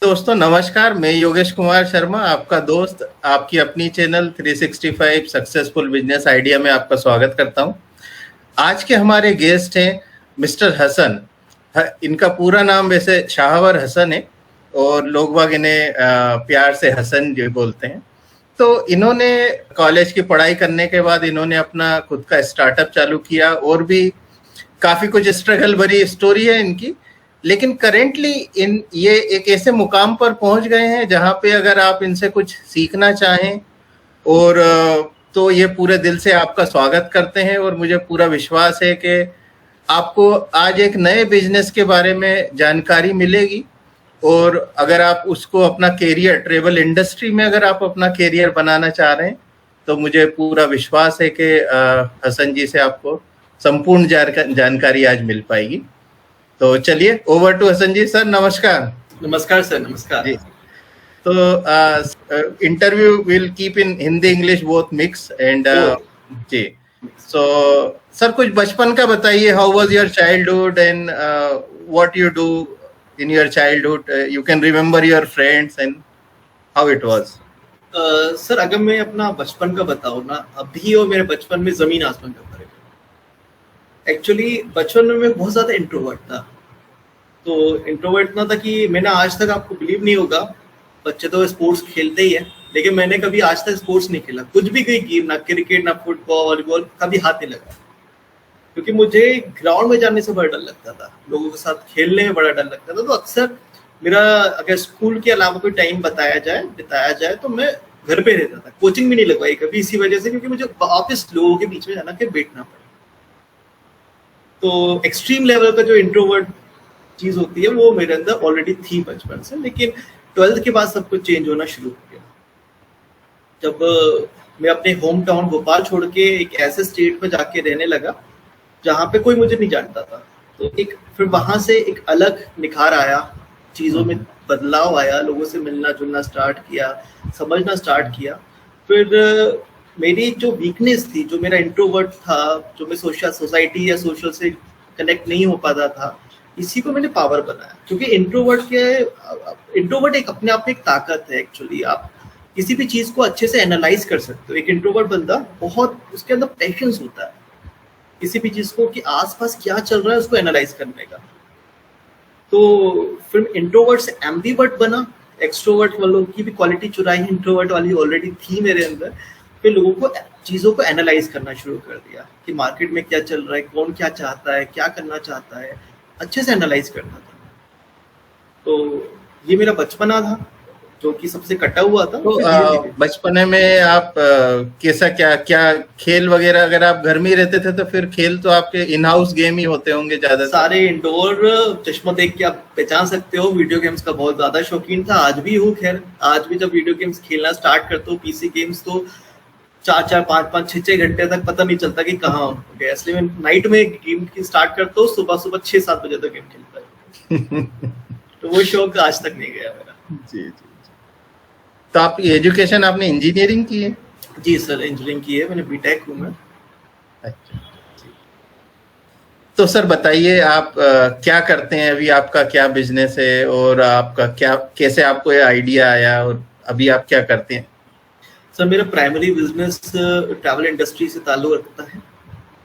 दोस्तों नमस्कार, मैं योगेश कुमार शर्मा, आपका दोस्त, आपकी अपनी चैनल 365 सक्सेसफुल बिजनेस आइडिया में आपका स्वागत करता हूं। आज के हमारे गेस्ट हैं मिस्टर हसन। इनका पूरा नाम वैसे शाहवर हसन है और लोग बाग इन्हें प्यार से हसन जो बोलते हैं। तो इन्होंने कॉलेज की पढ़ाई करने के बाद इन्होंने अपना खुद का स्टार्टअप चालू किया और भी काफी कुछ स्ट्रगल भरी स्टोरी है इनकी, लेकिन करेंटली ये एक ऐसे मुकाम पर पहुंच गए हैं जहां पे अगर आप इनसे कुछ सीखना चाहें और तो ये पूरे दिल से आपका स्वागत करते हैं। और मुझे पूरा विश्वास है कि आपको आज एक नए बिजनेस के बारे में जानकारी मिलेगी और अगर आप उसको अपना कैरियर, ट्रेवल इंडस्ट्री में अगर आप अपना कैरियर बनाना चाह रहे हैं तो मुझे पूरा विश्वास है कि हसन जी से आपको संपूर्ण जानकारी आज मिल पाएगी। तो चलिए over to Hasan ji. Sir नमस्कार। नमस्कार सर। नमस्कार जी। तो interview will keep in Hindi English both mix and जी। सो सर कुछ बचपन का बताइए, how was your childhood and what you do in your childhood, you can remember your friends and how it was. Sir अगर मैं अपना बचपन का बताऊं ना, अभी और मेरे बचपन में जमीन आसमान का फर्क है। एक्चुअली बचपन में मैं बहुत ज्यादा इंट्रोवर्ट था। तो इंट्रोवर्ट इतना था कि मैंने आज तक, आपको बिलीव नहीं होगा, बच्चे तो स्पोर्ट्स खेलते ही है, लेकिन मैंने कभी आज तक स्पोर्ट्स नहीं खेला, कुछ भी कोई गेम, ना क्रिकेट ना फुटबॉल वॉलीबॉल, कभी हाथ नहीं लगा। क्योंकि मुझे ग्राउंड में जाने से बड़ा डर लगता था, लोगों के साथ खेलने में बड़ा डर लगता था। तो अक्सर मेरा अगर स्कूल के अलावा कोई टाइम बिताया जाए तो मैं घर पे रहता था, कोचिंग भी नहीं लगवाई कभी, इसी वजह से, क्योंकि मुझे वापस लोगों के बीच में जाना के बैठना पड़ा। तो एक्सट्रीम लेवल का जो इंट्रोवर्ट चीज होती है वो मेरे अंदर ऑलरेडी थी बचपन से, लेकिन 12th के बाद सब कुछ चेंज होना शुरू हो गया जब मैं अपने होम टाउन भोपाल छोड़ के एक ऐसे स्टेट पर जाके रहने लगा जहाँ पे कोई मुझे नहीं जानता था। तो फिर वहां से एक अलग निखार आया, चीजों में बदलाव आया, लोगों से मिलना जुलना स्टार्ट किया, समझना स्टार्ट किया। फिर मेरी जो वीकनेस थी, जो मेरा इंट्रोवर्ट था, जो मैं सोसाइटी या सोशल से कनेक्ट नहीं हो पाता था, इसी को मैंने पावर बनाया। क्योंकि इंट्रोवर्ट एक अपने आप में एक ताकत है। एक्चुअली आप किसी भी चीज को अच्छे से एनालाइज कर सकते हो। एक इंट्रोवर्ट बंदा बहुत, उसके अंदर पेशेंस होता है किसी भी चीज को, कि आसपास क्या चल रहा है उसको एनालाइज करने का। तो फिर इंट्रोवर्ट से एम्बिवर्ट बना, एक्सट्रोवर्ट वालों की भी क्वालिटी चुराई, इंट्रोवर्ट वाली ऑलरेडी थी मेरे अंदर। फिर लोगों को, चीजों को एनालाइज करना शुरू कर दिया कि मार्केट में क्या चल रहा है, कौन क्या चाहता है, क्या करना चाहता है, अच्छे से एनालाइज करना था। तो ये मेरा बचपना था जो कि सबसे कटा हुआ था। तो बचपने में आप कैसा क्या खेल वगैरह, अगर आप घर में ही रहते थे तो फिर खेल तो आपके इन हाउस गेम ही होते होंगे ज्यादा? सारे इंडोर, चश्मा देख के आप पहचान सकते हो। वीडियो गेम्स का बहुत ज्यादा शौकीन था, आज भी हूँ। खैर आज भी जब वीडियो गेम्स खेलना स्टार्ट करता हूँ, पीसी गेम्स, तो 4-4, 5-5, 6-6 घंटे तक पता नहीं चलता कि कहाँ हो गया। इसलिए मैं नाइट में गेम स्टार्ट करता हूँ, सुबह 6-7 बजे तक गेम खेलता है। तो वो शौक आज तक नहीं गया मेरा। जी। तो आपकी एजुकेशन, आपने इंजीनियरिंग की है? जी सर, इंजीनियरिंग की है मैंने, बीटेक हूँ मैं। अच्छा। तो सर बताइए आप क्या करते हैं अभी, आपका क्या बिजनेस है और आपका क्या, कैसे आपको ये आइडिया आया और अभी आप क्या करते हैं? सर मेरा प्राइमरी बिजनेस ट्रैवल इंडस्ट्री से ताल्लुक रखता है,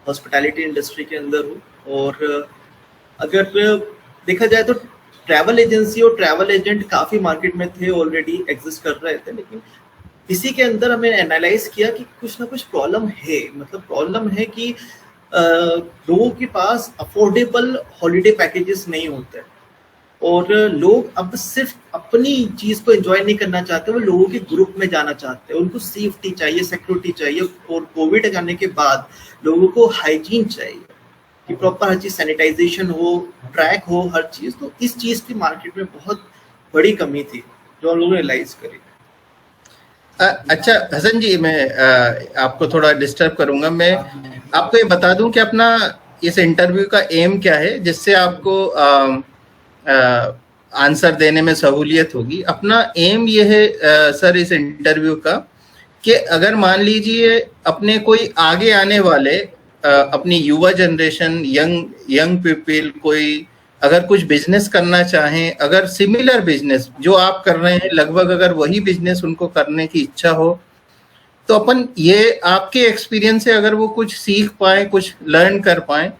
हॉस्पिटैलिटी इंडस्ट्री के अंदर हूँ। और अगर देखा जाए तो ट्रैवल एजेंसी और ट्रैवल एजेंट काफ़ी मार्केट में थे, ऑलरेडी एग्जिस्ट कर रहे थे, लेकिन इसी के अंदर हमें एनालाइज किया कि कुछ ना कुछ प्रॉब्लम है। मतलब प्रॉब्लम है कि लोगों के पास अफोर्डेबल हॉलीडे पैकेजेस नहीं होते और लोग अब सिर्फ अपनी चीज को एंजॉय नहीं करना चाहते, वो लोगों के ग्रुप में जाना चाहते हैं। उनको सेफ्टी चाहिए, सिक्योरिटी चाहिए, और कोविड आने के बाद लोगों को हाइजीन चाहिए कि प्रॉपर हर चीज सैनिटाइजेशन हो, ट्रैक हो हर चीज। तो इस चीज की मार्केट में बहुत बड़ी कमी थी जो हम लोगों ने रियलाइज करी। अच्छा हसन जी, मैं आपको थोड़ा डिस्टर्ब करूंगा। मैं आपको ये बता दूं कि अपना इस इंटरव्यू का एम क्या है, जिससे आपको आंसर देने में सहूलियत होगी। अपना एम ये है सर इस इंटरव्यू का कि अगर मान लीजिए अपने कोई आगे आने वाले अपनी युवा जनरेशन, यंग पीपल, कोई अगर कुछ बिजनेस करना चाहें, अगर सिमिलर बिजनेस जो आप कर रहे हैं लगभग अगर वही बिजनेस उनको करने की इच्छा हो, तो अपन ये आपके एक्सपीरियंस से अगर वो कुछ सीख पाए, कुछ लर्न कर पाए,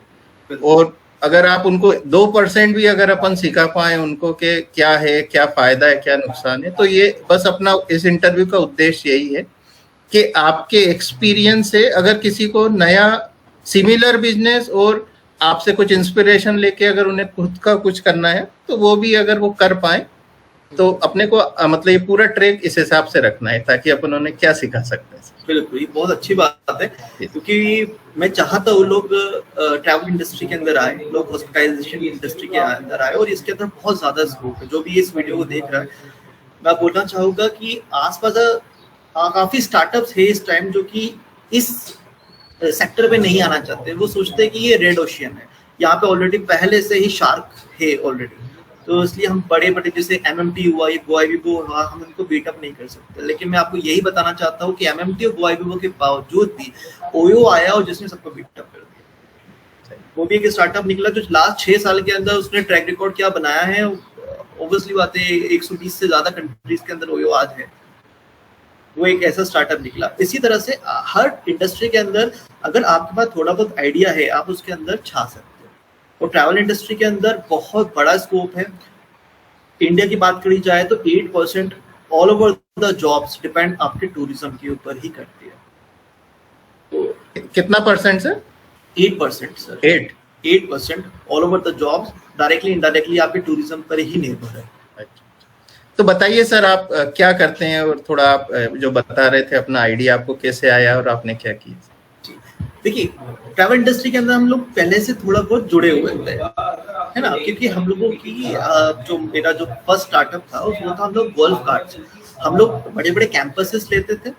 और अगर आप उनको 2% भी अगर अपन सिखा पाए उनको कि क्या है, क्या फायदा है, क्या नुकसान है, तो ये बस अपना इस इंटरव्यू का उद्देश्य यही है कि आपके एक्सपीरियंस से अगर किसी को नया सिमिलर बिजनेस और आपसे कुछ इंस्पिरेशन लेके अगर उन्हें खुद का कुछ करना है तो वो भी अगर वो कर पाए, तो अपने को मतलब ये पूरा ट्रैक इस हिसाब से रखना है ताकि अपन उन्हें क्या सिखा सकते हैं। बिल्कुल, ये बहुत अच्छी बात है, क्योंकि मैं चाहता हूँ लोग ट्रैवल इंडस्ट्री के अंदर आए, लोग हॉस्पिटलाइजेशन इंडस्ट्री के अंदर आए, और इसके अंदर बहुत ज्यादा स्कोप है। जो भी इस वीडियो को देख रहा है, मैं बोलना चाहूंगा कि आसपास काफी स्टार्टअप्स है इस टाइम जो कि इस सेक्टर पे नहीं आना चाहते। वो सोचते हैं कि ये रेड ओशियन है, यहाँ पे ऑलरेडी पहले से ही शार्क है ऑलरेडी, तो इसलिए हम बड़े बड़े जैसे MMT हुआ, ये गोआईबीबो हुआ, हम उनको बीटअप नहीं कर सकते। लेकिन मैं आपको यही बताना चाहता हूँ कि MMT और गोआईबीबो के बावजूद भी ओयो आया और जिसने सबको बीटअप कर दिया। वो भी एक स्टार्टअप निकला जो लास्ट 6 साल के अंदर उसने ट्रैक रिकॉर्ड क्या बनाया है। ऑब्वियसली बात है, 120 से ज्यादा कंट्रीज के अंदर ओयो आज है। वो एक ऐसा स्टार्टअप निकला। इसी तरह से हर इंडस्ट्री के अंदर अगर आपके पास थोड़ा बहुत आइडिया है, आप उसके अंदर छा सकते हो। और ट्रैवल इंडस्ट्री के अंदर बहुत बड़ा स्कोप है। इंडिया की बात करी जाए तो 8% all over the jobs depend आपके टूरिज्म के ऊपर ही करती है। तो कितना percent sir? 8% sir. 8% all over the jobs directly indirectly आपके टूरिज्म पर ही निर्भर है। तो बताइए सर, आप क्या करते हैं, और थोड़ा आप जो बता रहे थे अपना आइडिया आपको कैसे आया और आपने क्या किया? देखिए, ट्रैवल इंडस्ट्री के अंदर हम लोग पहले से थोड़ा बहुत जुड़े हुए थे, है ना, क्योंकि हम लोगों की जो मेरा जो फर्स्ट स्टार्टअप था उसमें था हम लोग गोल्फ कार्ट्स। हम लोग बड़े बड़े कैंपसेस लेते थे,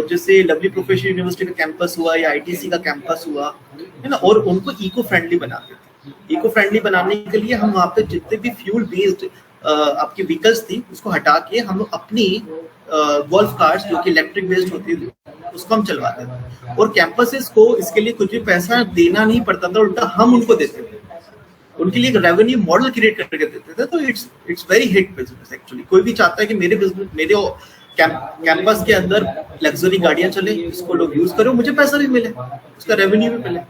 जैसे लवली प्रोफेशनल यूनिवर्सिटी का कैंपस हुआ या ITC का कैंपस हुआ, है ना, और उनको इको फ्रेंडली बनाते थे। इको फ्रेंडली बनाने के लिए हम वहाँ पे जितने भी फ्यूल बेस्ड आपकी व्हीकल्स थी उसको हटा के हम लोग अपनी गोल्फ कार्ट्स जो कि इलेक्ट्रिक बेस्ड होती थी उसको हम चलवाते थे। और कैंपसेस को इसके लिए कुछ भी पैसा देना नहीं पड़ता था, उल्टा हम उनको देते थे, उनके लिए एक रेवेन्यू मॉडल क्रिएट करके देते थे। तो it's very hit business actually. कोई भी चाहता है कि मेरे बिजनेस, मेरे कैंपस के अंदर लग्जरी गाड़ियां चले, इसको लोग यूज करो, मुझे पैसा भी मिले, उसका रेवेन्यू भी मिले।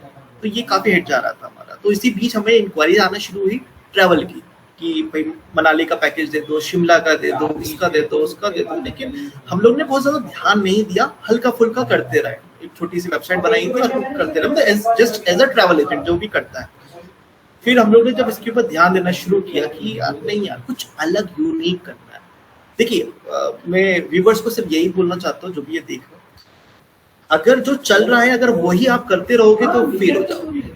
तो ये काफी हिट जा रहा था हमारा। तो इसी बीच हमें इंक्वायरी आना शुरू हुई ट्रैवल की कि भाई मनाली का पैकेज दे दो, शिमला का दे दो, इसका दे दो, उसका दे दो। लेकिन हम लोग ने बहुत ज्यादा ध्यान नहीं दिया, हल्का फुल्का करते रहे। एक छोटी सी वेबसाइट बनाई थी और करते रहे, just as a travel agent जो भी करता है। फिर हम लोग ने जब इसके ऊपर ध्यान देना शुरू किया कि नहीं यार, कुछ अलग यूनिक करना है। देखिए, मैं व्यूवर्स को सिर्फ यही बोलना चाहता हूँ जो भी ये देख रहे हो, अगर जो चल रहा है अगर वही आप करते रहोगे तो फेल हो जाओगे।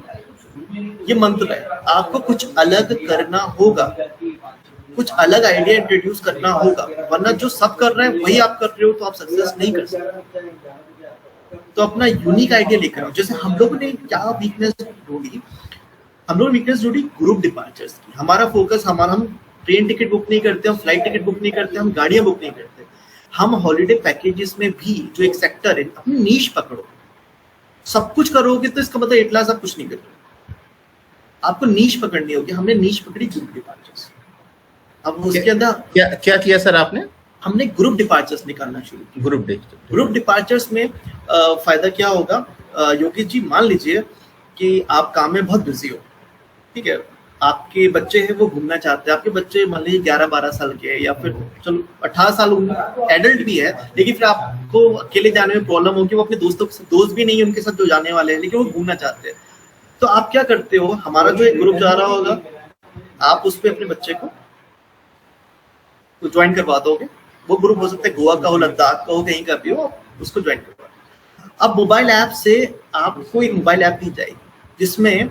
ये मंत्र है, आपको कुछ अलग करना होगा, कुछ अलग आइडिया इंट्रोड्यूस करना होगा, वरना जो सब कर रहे हैं वही आप कर रहे हो तो आप सक्सेस नहीं कर सकते। तो अपना यूनिक आइडिया लेकर आओ। जैसे हम लोगों ने क्या वीकनेस ढूंढी, हम लोग वीकनेस ढूंढी ग्रुप डिपार्चर्स की। हमारा फोकस, हम ट्रेन टिकट बुक नहीं करते, हम फ्लाइट टिकट बुक नहीं करते, हम गाड़ियां बुक नहीं करते। हम हॉलीडे पैकेजेस में भी जो एक सेक्टर है, अपनी नीश पकड़ो। सब कुछ करोगे तो इसका मतलब इतना सब कुछ नहीं कर रहे, आपको नीश पकड़नी होगी। हमने नीश पकड़ी ग्रुप डिपार्चर्स। अब उसके अंदर क्या किया सर आपने? हमने ग्रुप डिपार्चर्स निकालना शुरू किया। ग्रुप डिपार्चर्स में फायदा क्या होगा, योगेश जी, मान लीजिए कि आप काम में बहुत बिजी हो, ठीक है, आपके बच्चे हैं वो घूमना चाहते हैं, आपके बच्चे मान लीजिए 11-12 साल के हैं, या फिर चलो 18 साल एडल्ट भी है, लेकिन फिर आपको अकेले जाने में प्रॉब्लम होगी। वो अपने दोस्तों के दोस्त भी नहीं है उनके साथ जो जाने वाले हैं, लेकिन वो घूमना चाहते हैं। तो आप क्या करते हो, हमारा जो एक ग्रुप जा रहा होगा, आप उस पर अपने बच्चे को ज्वाइन करवा दोगे। वो ग्रुप हो सकता है गोवा का हो, लद्दाख का हो, कहीं का भी हो, उसको ज्वाइन करवा। अब मोबाइल ऐप से आपको एक मोबाइल ऐप दी जाएगी जिसमें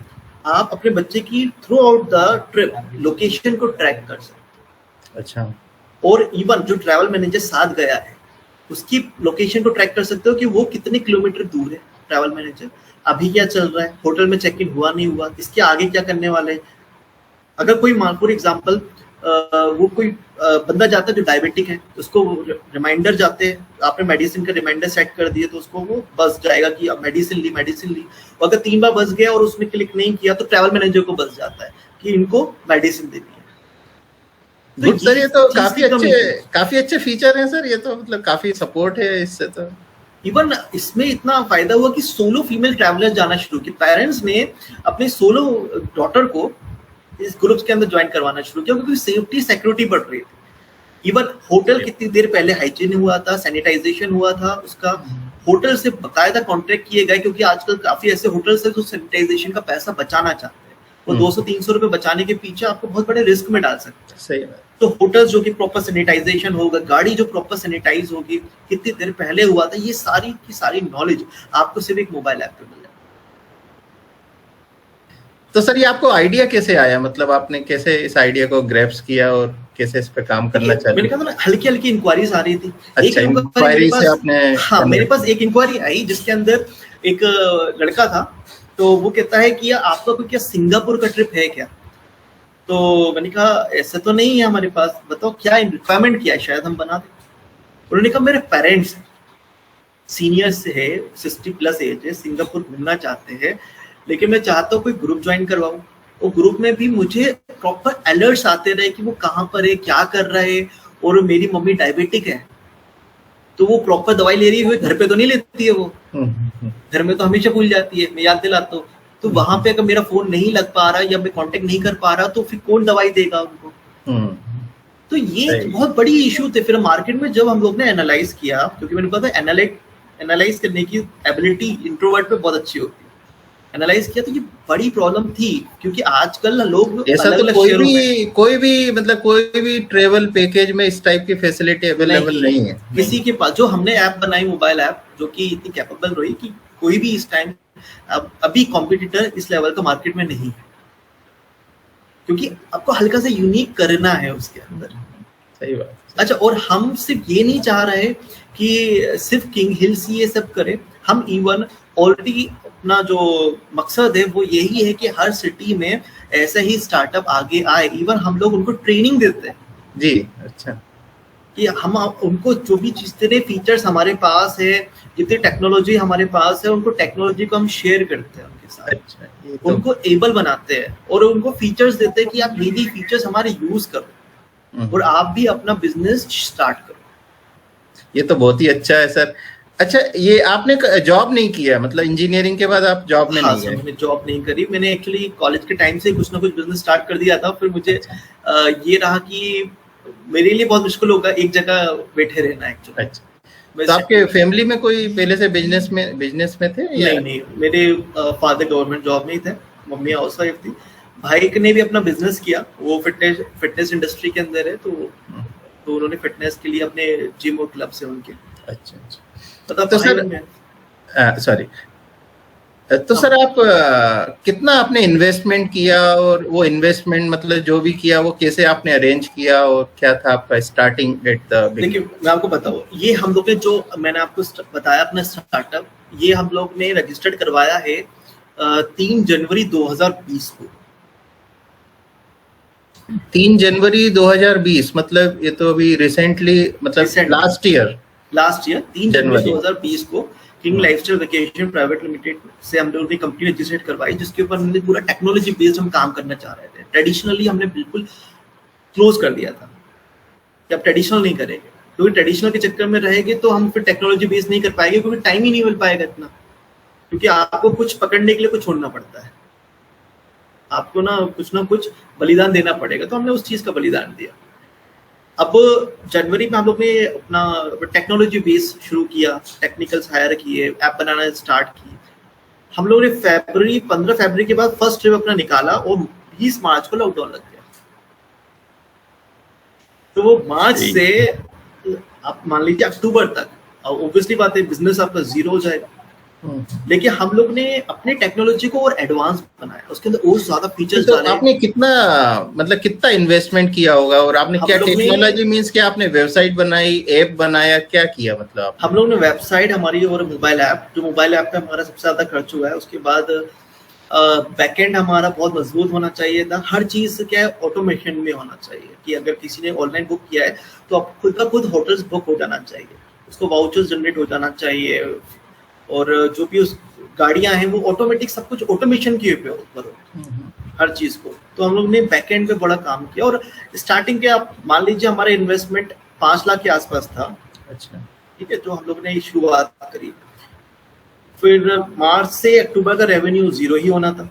आप अपने बच्चे की through out the trip location को ट्रैक कर सकते। अच्छा। और इवन जो ट्रैवल मैनेजर साथ गया है उसकी लोकेशन को ट्रैक कर सकते हो कि वो कितने किलोमीटर दूर है। ट्रैवल मैनेजर अभी क्या चल रहा है, होटल में चेक इन हुआ नहीं हुआ, इसके आगे क्या करने वाले। अगर कोई फॉर एग्जांपल वो कोई बंदा जाता है जो डायबिटिक है, उसको रिमाइंडर जाते हैं, आपने मेडिसिन का रिमाइंडर सेट कर दिया तो उसको वो बस जाएगा कि अब मेडिसिन ली। अगर 3 बार बस गया और उसने क्लिक नहीं किया तो ट्रैवल मैनेजर को बस जाता है कि इनको मेडिसिन देनी है। गुड सर, ये तो काफी अच्छे फीचर हैं सर, ये तो मतलब काफी सपोर्ट है इससे। तो इवन इसमें इतना फायदा हुआ कि सोलो फीमेल ट्रैवलर जाना शुरू की, पेरेंट्स ने अपने सोलो डॉटर को इस ग्रुप्स के अंदर ज्वाइन करवाना शुरू किया, क्योंकि सेफ्टी सिक्योरिटी बढ़ रही थी। इवन होटल कितनी देर पहले हाइजीन हुआ था, सैनिटाइजेशन हुआ था उसका, होटल से बकायदा कॉन्ट्रैक्ट किए गए, क्योंकि आजकल काफी ऐसे होटल्स हैं जो सैनिटाइजेशन का पैसा बचाना चाहते हैं, वो 200-300 रुपए बचाने के पीछे आपको बहुत बड़े रिस्क में डाल सकते हैं। सही है। तो होटल्स जो कि प्रॉपर सैनिटाइजेशन होगा, गाड़ी जो प्रॉपर सैनिटाइज होगी, कितनी देर पहले हुआ था, ये सारी की सारी नॉलेज आपको सिर्फ एक मोबाइल ऐप पे मिल जाए। तो सर ये आपको आइडिया कैसे आया, मतलब आपने कैसे इस आइडिया को ग्रैप्स किया और कैसे इस पे काम करना चाहिए? मैंने कहा था ना, हल्की हल्की इंक्वायरीज आ रही थी। अच्छा, इंक्वायरी से आपने? हाँ, मेरे पास एक इंक्वायरी आई जिसके अंदर एक लड़का था, तो वो कहता है कि आपका कोई क्या सिंगापुर का ट्रिप है क्या? तो मैंने कहा ऐसा तो नहीं है हमारे पास, बताओ क्या रिक्वायरमेंट क्या है, शायद हम बना दें। उन्होंने कहा मेरे पेरेंट्स सीनियर्स है, 60+ एज है, सिंगापुर घूमना चाहते हैं, लेकिन मैं चाहता हूँ कोई ग्रुप ज्वाइन करवाऊं, वो ग्रुप में भी मुझे प्रॉपर अलर्ट्स आते रहे कि वो कहाँ पर है, क्या कर रहा है, और मेरी मम्मी डायबिटिक है, तो वो प्रॉपर दवाई ले रही है, घर पे तो नहीं लेती है वो, घर में तो हमेशा भूल जाती है, मैं याद दिलाता हूँ। तो वहां पे अगर मेरा फोन नहीं लग पा रहा या मैं कांटेक्ट नहीं कर पा रहा, तो फिर कौन दवाई देगा उनको? तो ये बहुत बड़ी इशू थे। फिर मार्केट में जब हम लोग ने एनालाइज किया, क्योंकि मैंने पता एनालाइज करने की एबिलिटी इंट्रोवर्ट पे बहुत अच्छी होती है, एनालाइज किया तो ये बड़ी प्रॉब्लम थी, क्योंकि आजकल लोग ऐसा तो कोई भी मतलब कोई भी ट्रेवल पैकेज में इस टाइप की फैसिलिटी अवेलेबल नहीं है किसी के पास। जो हमने ऐप बनाई, मोबाइल ऐप, जो कि इतनी कैपेबल रही कि कोई भी इस टाइम अभी कॉम्पिटिटर इस लेवल का मार्केट में नहीं है, क्योंकि आपको हल्का सा यूनिक करना है उसके अंदर। सही बात। अच्छा, और हम सिर्फ ये नहीं चाह रहे कि सिर्फ किंग हिल्स ये सब करे, हम इवन ऑलरेडी अपना जो मकसद है वो यही है कि हर सिटी में ऐसे ही स्टार्टअप आगे आए। इवन हम लोग उनको ट्रेनिंग देते हैं जी। अच्छा, कि हम उनको जो भी जितने फीचर्स हमारे पास है, जितनी टेक्नोलॉजी हमारे पास है, उनको टेक्नोलॉजी को हम शेयर करते हैं उनके साथ। अच्छा, तो उनको एबल बनाते हैं और उनको फीचर्स देते हैं कि आप ये फीचर्स हमारे यूज करो और आप भी अपना बिजनेस स्टार्ट करो। ये तो बहुत ही अच्छा है सर। अच्छा, ये आपने जॉब नहीं किया, मतलब इंजीनियरिंग के बाद आप जॉब में नहीं गए? मैंने जॉब नहीं करी, मैंने एक्चुअली कॉलेज के टाइम से कुछ ना कुछ बिजनेस स्टार्ट कर दिया था। फिर मुझे ये रहा कि मेरे लिए बहुत मुश्किल होगा एक जगह बैठे रहना एक्चुअली। अच्छा, तो आपके फैमिली में कोई पहले से बिजनेस में थे या? नहीं, मेरे फादर गवर्नमेंट जॉब में ही थे, मम्मी हाउसवाइफ थी। भाई ने भी अपना बिजनेस किया, वो फिटनेस इंडस्ट्री के अंदर है, तो उन्होंने फिटनेस के लिए अपने जिम और क्लब से उनके। अच्छा, तो सर सॉरी, तो सर आप कितना आपने इन्वेस्टमेंट किया, और वो इन्वेस्टमेंट मतलब जो भी किया वो कैसे आपने अरेंज किया, और क्या था आपका स्टार्टिंग एट द बिगिनिंग? देखिए, मैं आपको बताऊं, ये हम लोग ने जो मैंने आपको बताया अपना स्टार्टअप, ये हम लोग ने रजिस्टर्ड करवाया है 3 जनवरी 2020 को। 3 जनवरी 2020, मतलब ये तो अभी रिसेंटली, मतलब लास्ट ईयर 3 जनवरी 2020 को king lifestyle vacation private limited से हम लोगों ने कंपनी रजिस्ट्रेट करवाई, जिसके ऊपर हमने पूरा टेक्नोलॉजी बेस्ड हम काम करना चाह रहे थे। ट्रेडिशनली हमने बिल्कुल क्लोज कर दिया था कि अब ट्रेडिशनल नहीं करेंगे, क्योंकि ट्रेडिशनल के चक्कर में रहेंगे तो हम फिर टेक्नोलॉजी बेस्ड नहीं कर पाएंगे, क्योंकि टाइम ही नहीं मिल पाएगा इतना, क्योंकि आपको कुछ पकड़ने के लिए कुछ छोड़ना पड़ता है, आपको ना कुछ बलिदान देना पड़ेगा। तो हमने उस चीज का बलिदान दिया। अब जनवरी में हम लोग ने अपना टेक्नोलॉजी बेस शुरू किया, टेक्निकल्स हायर किए, ऐप बनाना स्टार्ट की। हम लोग ने 15 फरवरी के बाद फर्स्ट ट्रिप अपना निकाला और 20 मार्च को लॉकडाउन लग गया। तो वो मार्च से आप मान लीजिए अक्टूबर तक, ऑब्वियसली बात है बिजनेस आपका जीरो हो जाएगा। लेकिन हम लोग ने अपने टेक्नोलॉजी को और एडवांस बनाया, उसके अंदर और ज्यादा फीचर्स डाले। तो आपने कितना इन्वेस्टमेंट किया होगा, और आपने क्या टेक्नोलॉजी मींस क्या आपने वेबसाइट बनाई, ऐप बनाया, क्या किया? मतलब हम लोग ने वेबसाइट हमारी और मोबाइल ऐप, जो मोबाइल ऐप पे हमारा सबसे ज्यादा खर्च हुआ है। उसके बाद बैकएंड हमारा बहुत मजबूत होना चाहिए था। हर चीज क्या है, ऑटोमेशन में होना चाहिए, कि अगर किसी ने ऑनलाइन बुक किया है तो आप खुद का खुद होटल्स बुक हो जाना चाहिए, उसको वाउचर्स जनरेट हो जाना चाहिए, और जो भी उस गाड़ियां हैं वो ऑटोमेटिक, सब कुछ ऑटोमेशन के ऊपर हो। हर चीज को। तो हम लोग ने बैकएंड पे बड़ा काम किया और स्टार्टिंग के आप मान लीजिए हमारा इन्वेस्टमेंट 5 लाख के आसपास था। अच्छा, ठीक है, जो हम लोग ने शुरुआत करी। फिर मार्च से अक्टूबर का रेवेन्यू 0 ही होना था।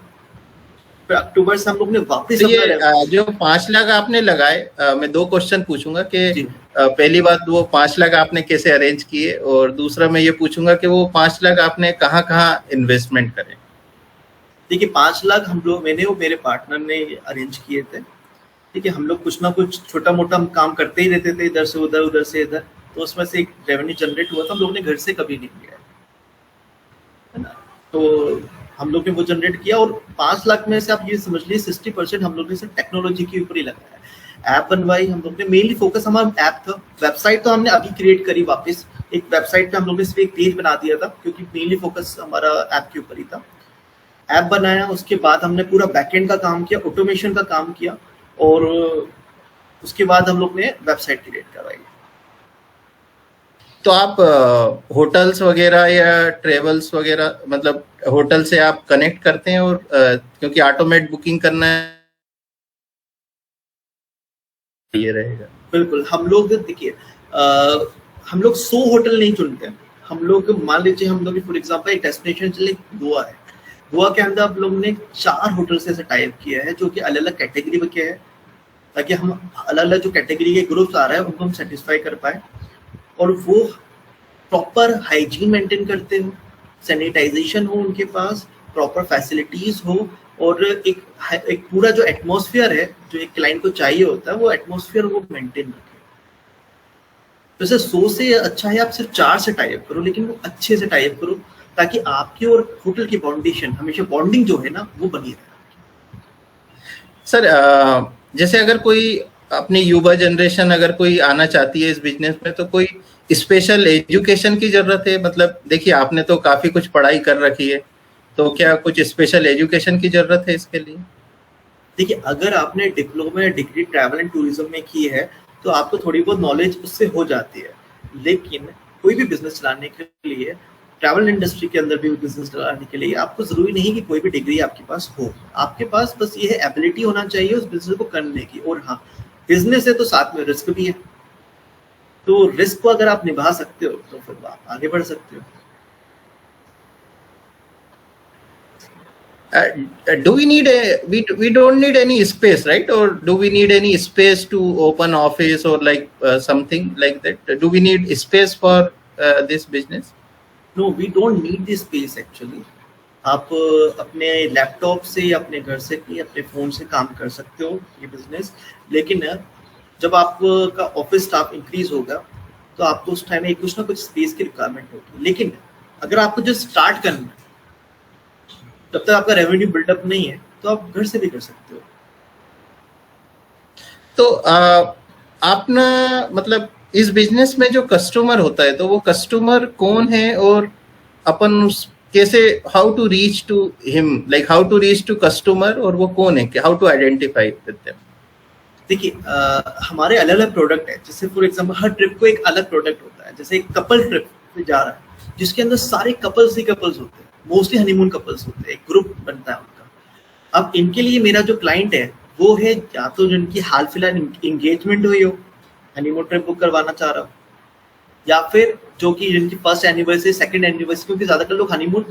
फिर अक्टूबर से हम लोग ने वापस तो अपना ये जो 5 लाख आपने लगाए, मैं 2 क्वेश्चन पूछूंगा कि जी। पहली बात वो 5 लाख आपने कैसे अरेंज किए, और दूसरा मैं ये पूछूंगा कि वो 5 लाख आपने कहाँ कहाँ इन्वेस्टमेंट करे। देखिए 5 लाख हम लोग, मैंने और मेरे पार्टनर ने अरेंज किए थे। ठीक है, हम लोग कुछ ना कुछ छोटा मोटा हम काम करते ही रहते थे, इधर से उधर से इधर। तो उसमें से एक रेवेन्यू जनरेट हुआ था, हम लोग ने घर से कभी नहीं लिया है ना। तो हम लोग ने वो जनरेट किया और 5 लाख में से आप ये समझ लीजिए 60% हम लोग ने सिर्फ टेक्नोलॉजी के ऊपर ही लगाया। ऐप बनवाई हम लोग ने, मेनली फोकस हमारा ऐप था। वेबसाइट तो हमने अभी क्रिएट करी वापस। एक वेबसाइट पे हम लोग ने सिर्फ एक पेज बना दिया था, क्योंकि मेनली फोकस हमारा ऐप के ऊपर ही था। ऐप बनाया, उसके बाद हमने पूरा बैकएंड का काम किया, ऑटोमेशन का काम किया, और उसके बाद हम लोग ने वेबसाइट क्रिएट करवाई। तो आप होटल्स वगैरह या ट्रेवल्स वगैरह, मतलब होटल से आप कनेक्ट करते हैं, और क्योंकि ऑटोमेट बुकिंग करना है ये रहेगा। बिल्कुल, हम लोग देखिए हम लोग 100 होटल नहीं चुनते। हम लोग मान लीजिए हम लोग फॉर एग्जांपल एक डेस्टिनेशन चले गोवा है, गोवा के अंदर हम लोग ने 4 होटल से ऐसे टाइप किया है जो कि अलग अलग कैटेगरी के है, ताकि हम अलग अलग जो कैटेगरी के ग्रुप्स आ रहे हैं उनको हम सेटिस्फाई कर पाए, और वो प्रॉपर हाइजीन मेंटेन करते हो, सैनिटाइजेशन हो उनके पास, प्रॉपर फैसिलिटीज हो, और एक पूरा जो एटमॉस्फेयर है जो एक क्लाइंट को चाहिए होता है वो एटमॉस्फेयर वो मेंटेन रखे। जैसे 100 से अच्छा है आप सिर्फ 4 से टाइप करो, लेकिन वो अच्छे से टाइप करो, ताकि आपकी और होटल की फाउंडेशन हमेशा बॉन्डिंग जो है ना वो बनी रहे। सर जैसे अगर कोई अपनी युवा जनरेशन अगर कोई आना चाहती है इस बिजनेस में, तो कोई स्पेशल एजुकेशन की जरूरत है? मतलब देखिए आपने तो काफी कुछ पढ़ाई कर रखी है, तो क्या कुछ स्पेशल एजुकेशन की जरूरत है इसके लिए? देखिए अगर आपने डिप्लोमा या डिग्री ट्रैवल एंड टूरिज्म में की है तो आपको थोड़ी बहुत नॉलेज उससे हो जाती है, लेकिन कोई भी बिजनेस चलाने के लिए, ट्रैवल इंडस्ट्री के अंदर भी बिजनेस चलाने के लिए आपको जरूरी नहीं कि कोई भी डिग्री आपके पास हो। आपके पास बस ये है एबिलिटी होना चाहिए उस बिजनेस को करने की। और हाँ, बिजनेस है तो साथ में रिस्क भी है, तो रिस्क को अगर आप निभा सकते हो तो फिर आप आगे बढ़ सकते हो। Do we need we don't need any space, right? Or do we need any space to open office or like something like that? Do we need space for this business? No, we don't need this space actually. आप अपने laptop से या अपने घर से या अपने phone से काम कर सकते हो ये बिजनेस, लेकिन जब आपका ऑफिस स्टाफ इंक्रीज होगा तो आपको उस टाइम में कुछ ना कुछ स्पेस की रिक्वायरमेंट होगी। लेकिन अगर आपको जो स्टार्ट करना है, तब तक आपका रेवेन्यू बिल्डअप नहीं है, तो आप घर से भी कर सकते हो। तो आपने मतलब इस बिजनेस में जो कस्टमर होता है, तो वो कस्टमर कौन है, और अपन उस कैसे, how to reach to him, like how to reach to customer, और वो कौन है, how to identify with them? देखिए हमारे अलग अलग प्रोडक्ट है। जैसे फॉर एग्जांपल हर ट्रिप को एक अलग प्रोडक्ट होता है। जैसे एक कपल ट्रिप पे जा रहा है जिसके अंदर सारे कपल्स ही कपल्स होते हैं, मोस्टली हनीमून कपल्स होते हैं, एक ग्रुप बनता है उनका। अब इनके लिए मेरा जो क्लाइंट है वो है या तो जिनकी हाल फिलहाल एंगेजमेंट हुई हो, हनीमून ट्रिप बुक करवाना चाह रहा हो, या फिर जो कि जिनकी फर्स्ट एनिवर्सरी, सेकंड एनिवर्सरी, क्योंकि ज्यादातर लोग हनीमून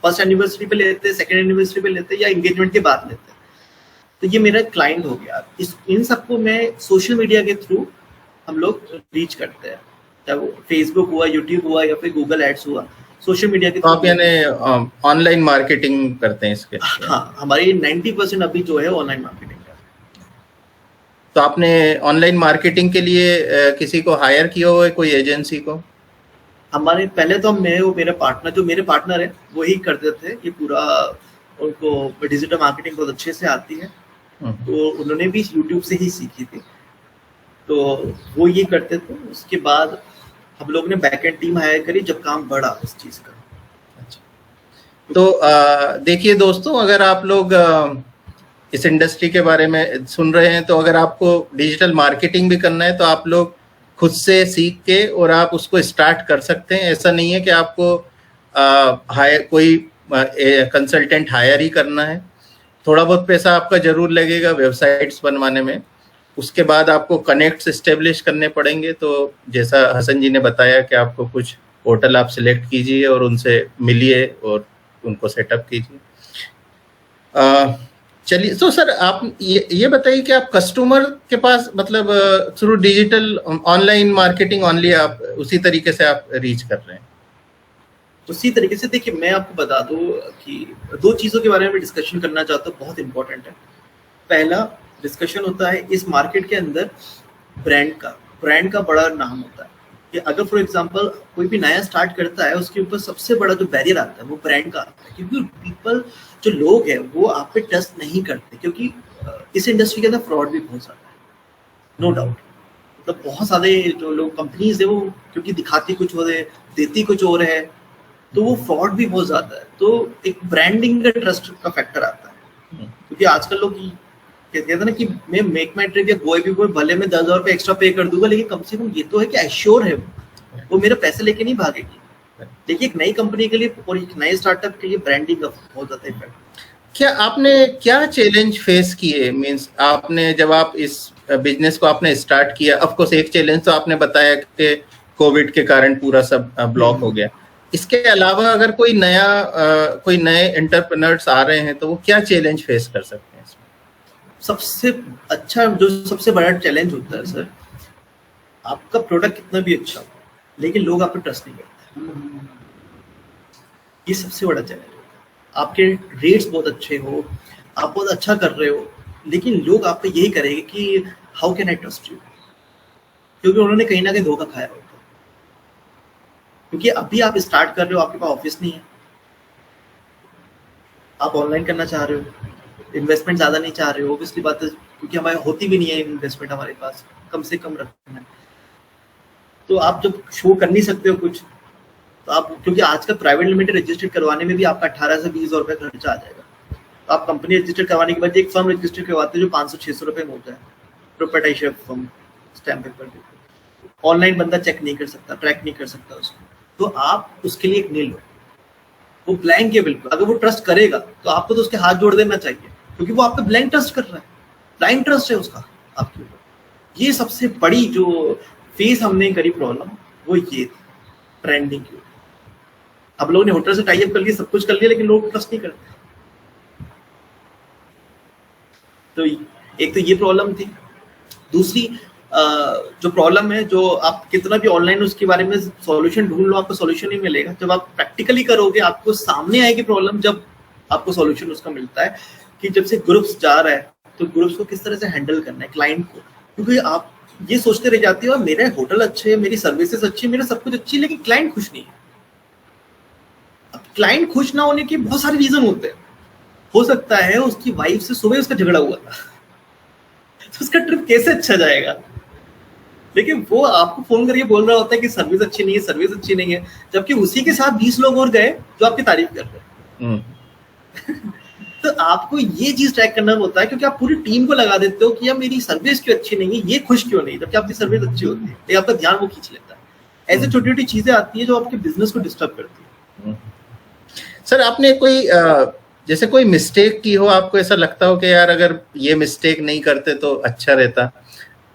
फर्स्ट एनिवर्सरी पे लेते हैं, सेकंड एनिवर्सरी पे लेते हैं, या एंगेजमेंट के बाद लेते हैं। तो ये मेरा क्लाइंट हो गया। इन सबको मैं सोशल मीडिया के थ्रू हम लोग रीच करते हैं, चाहे वो फेसबुक हुआ, यूट्यूब हुआ, या फिर गूगल एड्स हुआ, सोशल मीडिया के थ्रू। आप यानी ऑनलाइन मार्केटिंग करते हैं इसके? हाँ, हमारी 90% अभी जो है ऑनलाइन मार्केटिंग का। तो आपने ऑनलाइन मार्केटिंग के लिए किसी को हायर किया हुआ है, कोई एजेंसी को? हमारे पहले तो मैं वो मेरे पार्टनर, जो मेरे पार्टनर है वही करते थे ये पूरा, उनको डिजिटल मार्केटिंग बहुत अच्छे से आती है, तो उन्होंने भी यूट्यूब से ही सीखी थी, तो वो ये करते थे। उसके बाद हम लोग ने बैकएंड टीम हायर करी जब काम बढ़ा इस चीज का। अच्छा, तो देखिए दोस्तों, अगर आप लोग इस इंडस्ट्री के बारे में सुन रहे हैं, तो अगर आपको डिजिटल मार्केटिंग भी करना है तो आप लोग खुद से सीख के और आप उसको स्टार्ट कर सकते हैं। ऐसा नहीं है कि आपको कोई कंसल्टेंट हायर ही करना है। थोड़ा बहुत पैसा आपका जरूर लगेगा वेबसाइट्स बनवाने में। उसके बाद आपको कनेक्ट्स एस्टेब्लिश करने पड़ेंगे। तो जैसा हसन जी ने बताया कि आपको कुछ होटल आप सिलेक्ट कीजिए और उनसे मिलिए और उनको सेटअप कीजिए। चलिए, तो सर आप ये बताइए कि आप कस्टमर के पास मतलब through digital online marketing only आप उसी तरीके से आप रीच कर रहे हैं? उसी तरीके से देखिए, मैं आपको बता दूं कि दो चीज़ों के बारे में डिस्कशन करना चाहता हूँ, बहुत इंपॉर्टेंट है। पहला डिस्कशन होता है इस मार्केट के अंदर ब्रांड का बड़ा नाम होता है कि अगर फॉर एग्जांपल कोई भी नया स्टार्ट करता है, उसके ऊपर सबसे बड़ा जो बैरियर आता है वो ब्रांड का आता है, क्योंकि पीपल जो लोग हैं वो आप पे ट्रस्ट नहीं करते, क्योंकि इस इंडस्ट्री के अंदर फ्रॉड भी बहुत ज़्यादा है, नो डाउट। मतलब बहुत सारे जो लोग कंपनीज है वो क्योंकि दिखाती कुछ और है, देती कुछ और है, तो वो फ्रॉड भी बहुत ज़्यादा है। तो एक ब्रांडिंग का ट्रस्ट का फैक्टर आता है, क्योंकि आजकल लोग कहते हैं ना कि मैं मेक माई ट्रिप या कोई भी भले में 10,000 रुपये एक्स्ट्रा पे कर दूंगा, लेकिन कम से कम ये तो है कि एश्योर है वो मेरा पैसे लेके नहीं भागेगी। देखिए, एक नई कंपनी के लिए और एक नए स्टार्टअप के लिए ब्रांडिंग का बहुत ज्यादा इफेक्ट। क्या आपने क्या चैलेंज फेस किए? मींस आपने जब आप इस बिजनेस को आपने स्टार्ट किया, ऑफ कोर्स एक चैलेंज तो आपने बताया कि कोविड के कारण पूरा सब ब्लॉक हो गया। इसके अलावा अगर कोई नए एंटरप्रेन्योर्स आ रहे हैं तो वो क्या चैलेंज फेस कर सकते हैं? सबसे बड़ा चैलेंज होता है सर, आपका प्रोडक्ट कितना भी अच्छा हो लेकिन लोग आप पे ट्रस्ट नहीं करते। ये सबसे बड़ा चैलेंज होता है। आपके रेट्स बहुत अच्छे हो, आप बहुत अच्छा कर रहे हो, लेकिन लोग आप पे यही करेंगे कि how can I trust you, क्योंकि उन्होंने कहीं ना कहीं धोखा खाया होगा। क्योंकि अभी आप स्टार्ट कर रहे हो, आपके पास ऑफिस नहीं है, आप ऑनलाइन करना चाह रहे हो, इन्वेस्टमेंट ज़्यादा नहीं चाह रहे हो, ऑब्वियसली बात है, क्योंकि हमारे होती भी नहीं है इन्वेस्टमेंट, हमारे पास कम से कम रखना है। तो आप जब शो कर नहीं सकते हो कुछ, तो आप, क्योंकि आजकल प्राइवेट लिमिटेड रजिस्टर्ड करवाने में भी आपका 18 से 20 रुपये खर्चा आ जाएगा। तो आप कंपनी रजिस्टर्ड करवाने के बाद एक फर्म रजिस्टर्ड करवाते हैं जो 500-600 रुपये में होता है, proprietorship firm, stamp paper. Online बंदा चेक नहीं कर सकता, ट्रैक नहीं कर सकता उसको, तो आप उसके लिए एक नील लो, वो ब्लैंक है बिल्कुल। अगर वो ट्रस्ट करेगा तो आपको तो उसके हाथ जोड़ देना चाहिए, क्योंकि वो आप पे ब्लैंक ट्रस्ट कर रहा है, ब्लाइंड ट्रस्ट है उसका आपके ऊपर। ये सबसे बड़ी जो फेस हमने करी प्रॉब्लम वो ये थी ब्रांडिंग की। अब लोगों ने होटल से टाई अप कर लिया, सब कुछ कर लिया, लेकिन लोग ट्रस्ट नहीं करते। तो एक तो ये प्रॉब्लम थी। दूसरी जो प्रॉब्लम है, जो आप कितना भी ऑनलाइन उसके बारे में सॉल्यूशन ढूंढ लो, आपको सॉल्यूशन नहीं मिलेगा। जब आप प्रैक्टिकली करोगे आपको सामने आएगी प्रॉब्लम, जब आपको सॉल्यूशन उसका मिलता है कि जब से ग्रुप्स जा रहा है तो ग्रुप्स को किस तरह से हैंडल करना है क्लाइंट को। क्योंकि आप ये सोचते रह जाते हो मेरे होटल अच्छे है, मेरी सर्विसेज अच्छी है, मेरा सब कुछ अच्छी है, लेकिन क्लाइंट खुश नहीं है। अब क्लाइंट खुश ना होने के बहुत सारे रीजन होते हैं। हो सकता है उसकी वाइफ से सुबह उसका झगड़ा हुआ था तो उसका ट्रिप कैसे अच्छा जाएगा, लेकिन वो आपको फोन करके बोल रहा होता है कि सर्विस अच्छी नहीं है, सर्विस अच्छी नहीं है, जबकि उसी के साथ 20 लोग और गए जो आपकी तारीफ कर रहे हैं। तो आपको ये चीज ट्रैक करना होता है, क्योंकि आप पूरी टीम को लगा देते हो कि यार मेरी सर्विस क्यों अच्छी नहीं है, ये खुश क्यों नहीं, जबकि आपकी सर्विस अच्छी होती है, लेकिन आपका ध्यान वो खींच लेता है। ऐसे छोटी छोटी चीजें आती है जो आपके बिजनेस को डिस्टर्ब करती है। सर, आपने कोई जैसे कोई मिस्टेक की हो, आपको ऐसा लगता हो कि यार अगर ये मिस्टेक नहीं करते तो अच्छा रहता?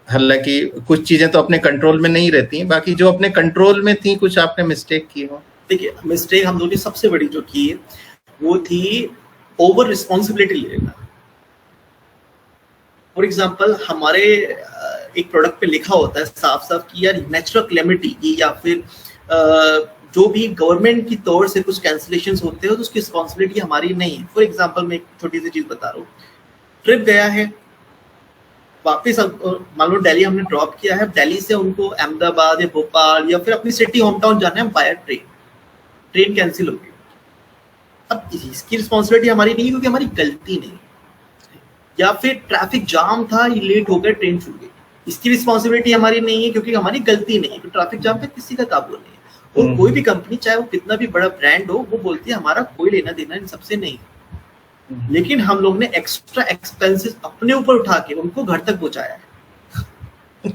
हालांकि कुछ चीजें तो अपने कंट्रोल में नहीं रहती हैं, बाकी जो अपने कंट्रोल में थी कुछ आपने मिस्टेक की हो? देखिए, मिस्टेक हम लोगों ने सबसे बड़ी जो की है वो थी ओवर रिस्पॉन्सिबिलिटी लेना। फॉर एग्जाम्पल, हमारे एक प्रोडक्ट पे लिखा होता है साफ साफ कि यार नेचुरल क्लेमिटी या फिर जो भी गवर्नमेंट की तौर से कुछ कैंसिलेशंस होते हैं तो उसकी रिस्पॉन्सिबिलिटी हमारी नहीं है। फॉर एग्जाम्पल, मैं एक छोटी सी चीज बता रहा हूँ। ट्रिप गया है, वापस मान लो दिल्ली हमने ड्रॉप किया है, दिल्ली से उनको अहमदाबाद या भोपाल या फिर अपनी सिटी होम टाउन जाना है बाय ट्रेन कैंसिल होगी। अब इसकी रिस्पॉन्सिबिलिटी हमारी नहीं है, क्योंकि हमारी गलती नहीं। या फिर ट्रैफिक जाम था, ये लेट हो गया, ट्रेन छूट गई, इसकी रिस्पॉन्सिबिलिटी हमारी नहीं है, क्योंकि हमारी गलती नहीं है। तो ट्रैफिक जाम पे किसी का काबू नहीं है। और कोई भी कंपनी, चाहे वो कितना भी बड़ा ब्रांड हो, वो बोलती है हमारा कोई लेना देना इन सबसे नहीं। लेकिन हम लोग ने एक्स्ट्रा एक्सपेंसेस अपने ऊपर उठा के उनको घर तक पहुंचाया है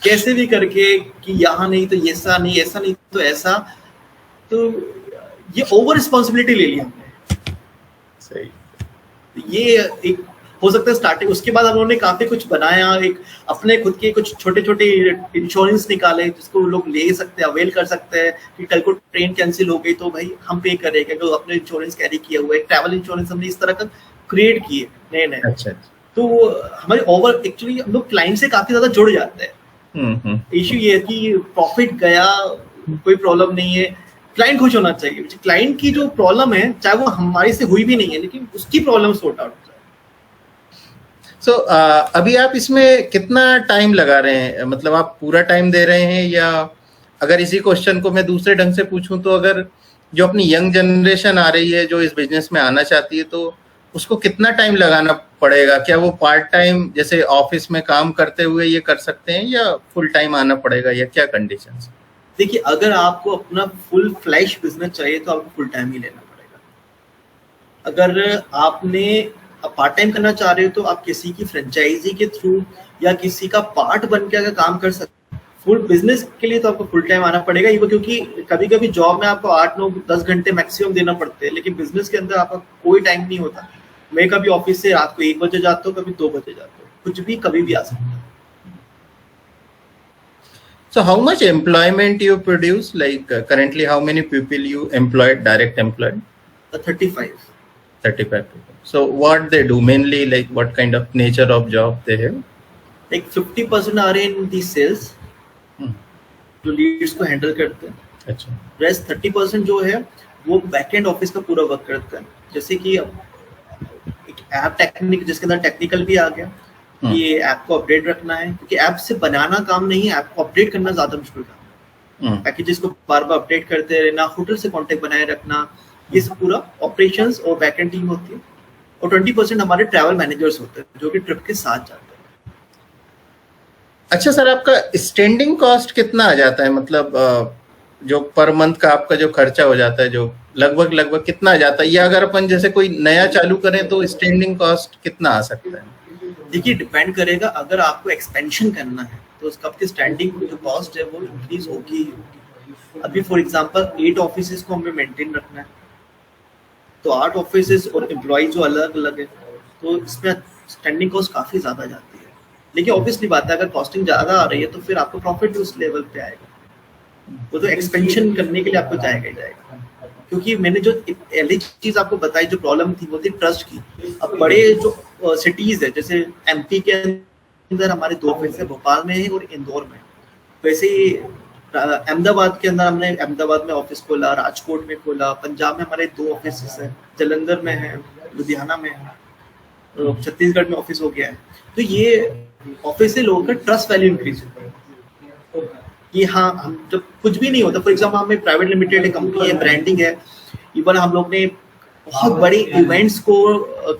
कैसे भी करके, कि यहाँ नहीं तो ऐसा नहीं, ऐसा नहीं तो ऐसा। तो ये ओवर रिस्पॉन्सिबिलिटी ले ली हमने। सही। ये एक हो सकता है स्टार्टिंग। उसके बाद हम लोगों ने काफी कुछ बनाया, एक अपने खुद के कुछ छोटे छोटे इंश्योरेंस निकाले जिसको लोग ले सकते हैं, अवेल कर सकते हैं कि कल को ट्रेन कैंसिल हो गई तो भाई हम पे करेंगे, तो अपने इंश्योरेंस कैरी किया हुआ है। ट्रैवल इंश्योरेंस हमने इस तरह का क्रिएट किए नए नए। अच्छा। तो हमारे ओवर एक्चुअली हम लोग क्लाइंट से काफी ज्यादा जुड़ जाते हैं। इश्यू ये है कि प्रॉफिट गया कोई प्रॉब्लम नहीं है, क्लाइंट खुश होना चाहिए। क्लाइंट की जो प्रॉब्लम है चाहे वो हमारी से हुई भी नहीं है, लेकिन उसकी प्रॉब्लम सॉर्ट आउट। सो अभी आप इसमें कितना टाइम लगा रहे हैं, मतलब आप पूरा टाइम दे रहे हैं, या अगर इसी क्वेश्चन को मैं दूसरे ढंग से पूछूं तो अगर जो अपनी यंग जनरेशन आ रही है जो इस बिजनेस में आना चाहती है तो उसको कितना टाइम लगाना पड़ेगा? क्या वो पार्ट टाइम जैसे ऑफिस में काम करते हुए ये कर सकते हैं या फुल टाइम आना पड़ेगा, या क्या कंडीशंस? देखिए, अगर आपको अपना फुल फ्लैश बिजनेस चाहिए तो आपको फुल टाइम ही लेना पड़ेगा। अगर आपने पार्ट टाइम करना चाह रहे हो तो आप किसी की फ्रेंचाइजी के थ्रू या किसी का पार्ट बन के अगर काम कर सकते हैं। फुल बिजनेस के लिए तो आपको फुल टाइम आना पड़ेगा, क्योंकि कभी कभी जॉब में आपको 8-9-10 घंटे मैक्सिमम देना पड़ते हैं, लेकिन बिजनेस के अंदर आपका कोई टाइम नहीं होता। मैं कभी ऑफिस से रात को 1 बजे जाता हूँ, कभी 2 बजे जाता हूँ, कुछ भी कभी भी आ सकता है। So how much employment you produce? Like currently, how many people you employed, direct employed? 35. 35 people. So what they do mainly, like what kind of nature of job they have? Like 50% are in the sales, जो Leeds को handle करते हैं। अच्छा। Rest 30% जो है वो back and office का पूरा वर्क करता है। जैसे कि एक ऐप टेक्निक जिसके अंदर टेक्निकल भी आ गया, ये ऐप को अपडेट रखना है, क्योंकि ऐप से बनाना काम नहीं है, ऐप को अपडेट करना ज्यादा मुश्किल काम है। पैकेजेस को बार बार अपडेट करते रहना, होटल से कांटेक्ट बनाए रखना, ये सब पूरा ऑपरेशंस और बैक एंड टीम होती है। और 20% हमारे ट्रैवल मैनेजर्स होते हैं जो कि ट्रिप के साथ जाते हैं। अच्छा सर, आपका स्टैंडिंग कॉस्ट कितना आ जाता है? मतलब जो पर मंथ का आपका जो खर्चा हो जाता है, जो लगभग कितना आ जाता है, या अगर अपन जैसे कोई नया चालू करें तो स्टैंडिंग कॉस्ट कितना आ सकता है? देखिए, डिपेंड करेगा। अगर आपको एक्सपेंशन करना है तो उसका आपकी स्टैंडिंग जो कॉस्ट है वो इंक्रीज होगी ही होगी। अभी फॉर एग्जांपल 8 ऑफिसेज को हमें मेंटेन रखना है, तो 8 ऑफिसेज और एम्प्लॉय जो अलग अलग है, तो इसमें स्टैंडिंग कॉस्ट काफी ज्यादा जाती है। लेकिन ऑब्वियसली बात है, अगर कॉस्टिंग ज्यादा आ रही है तो फिर आपको प्रॉफिट भी उस लेवल पे आएगा। वो तो एक्सपेंशन करने के लिए आपको जाएगा ही जाएगा। क्योंकि मैंने जो पहली चीज आपको बताई, जो प्रॉब्लम थी वो थी ट्रस्ट की। अब बड़े जो सिटीज है, जैसे एमपी के अंदर हमारे 2 ऑफिस है, भोपाल में है और इंदौर में। वैसे ही अहमदाबाद के अंदर हमने अहमदाबाद में ऑफिस खोला, राजकोट में खोला, पंजाब में हमारे 2 ऑफिस है, जलंधर में है, लुधियाना में है, छत्तीसगढ़ में ऑफिस हो गया है। तो ये ऑफिस से लोगों का ट्रस्ट वैल्यू इंक्रीज होता है कि हाँ, हम जब कुछ भी नहीं होता, फॉर एग्जाम्पल हमें प्राइवेट लिमिटेड है, कंपनी है, ब्रांडिंग है। इवन हम लोग ने बहुत बड़ी इवेंट्स को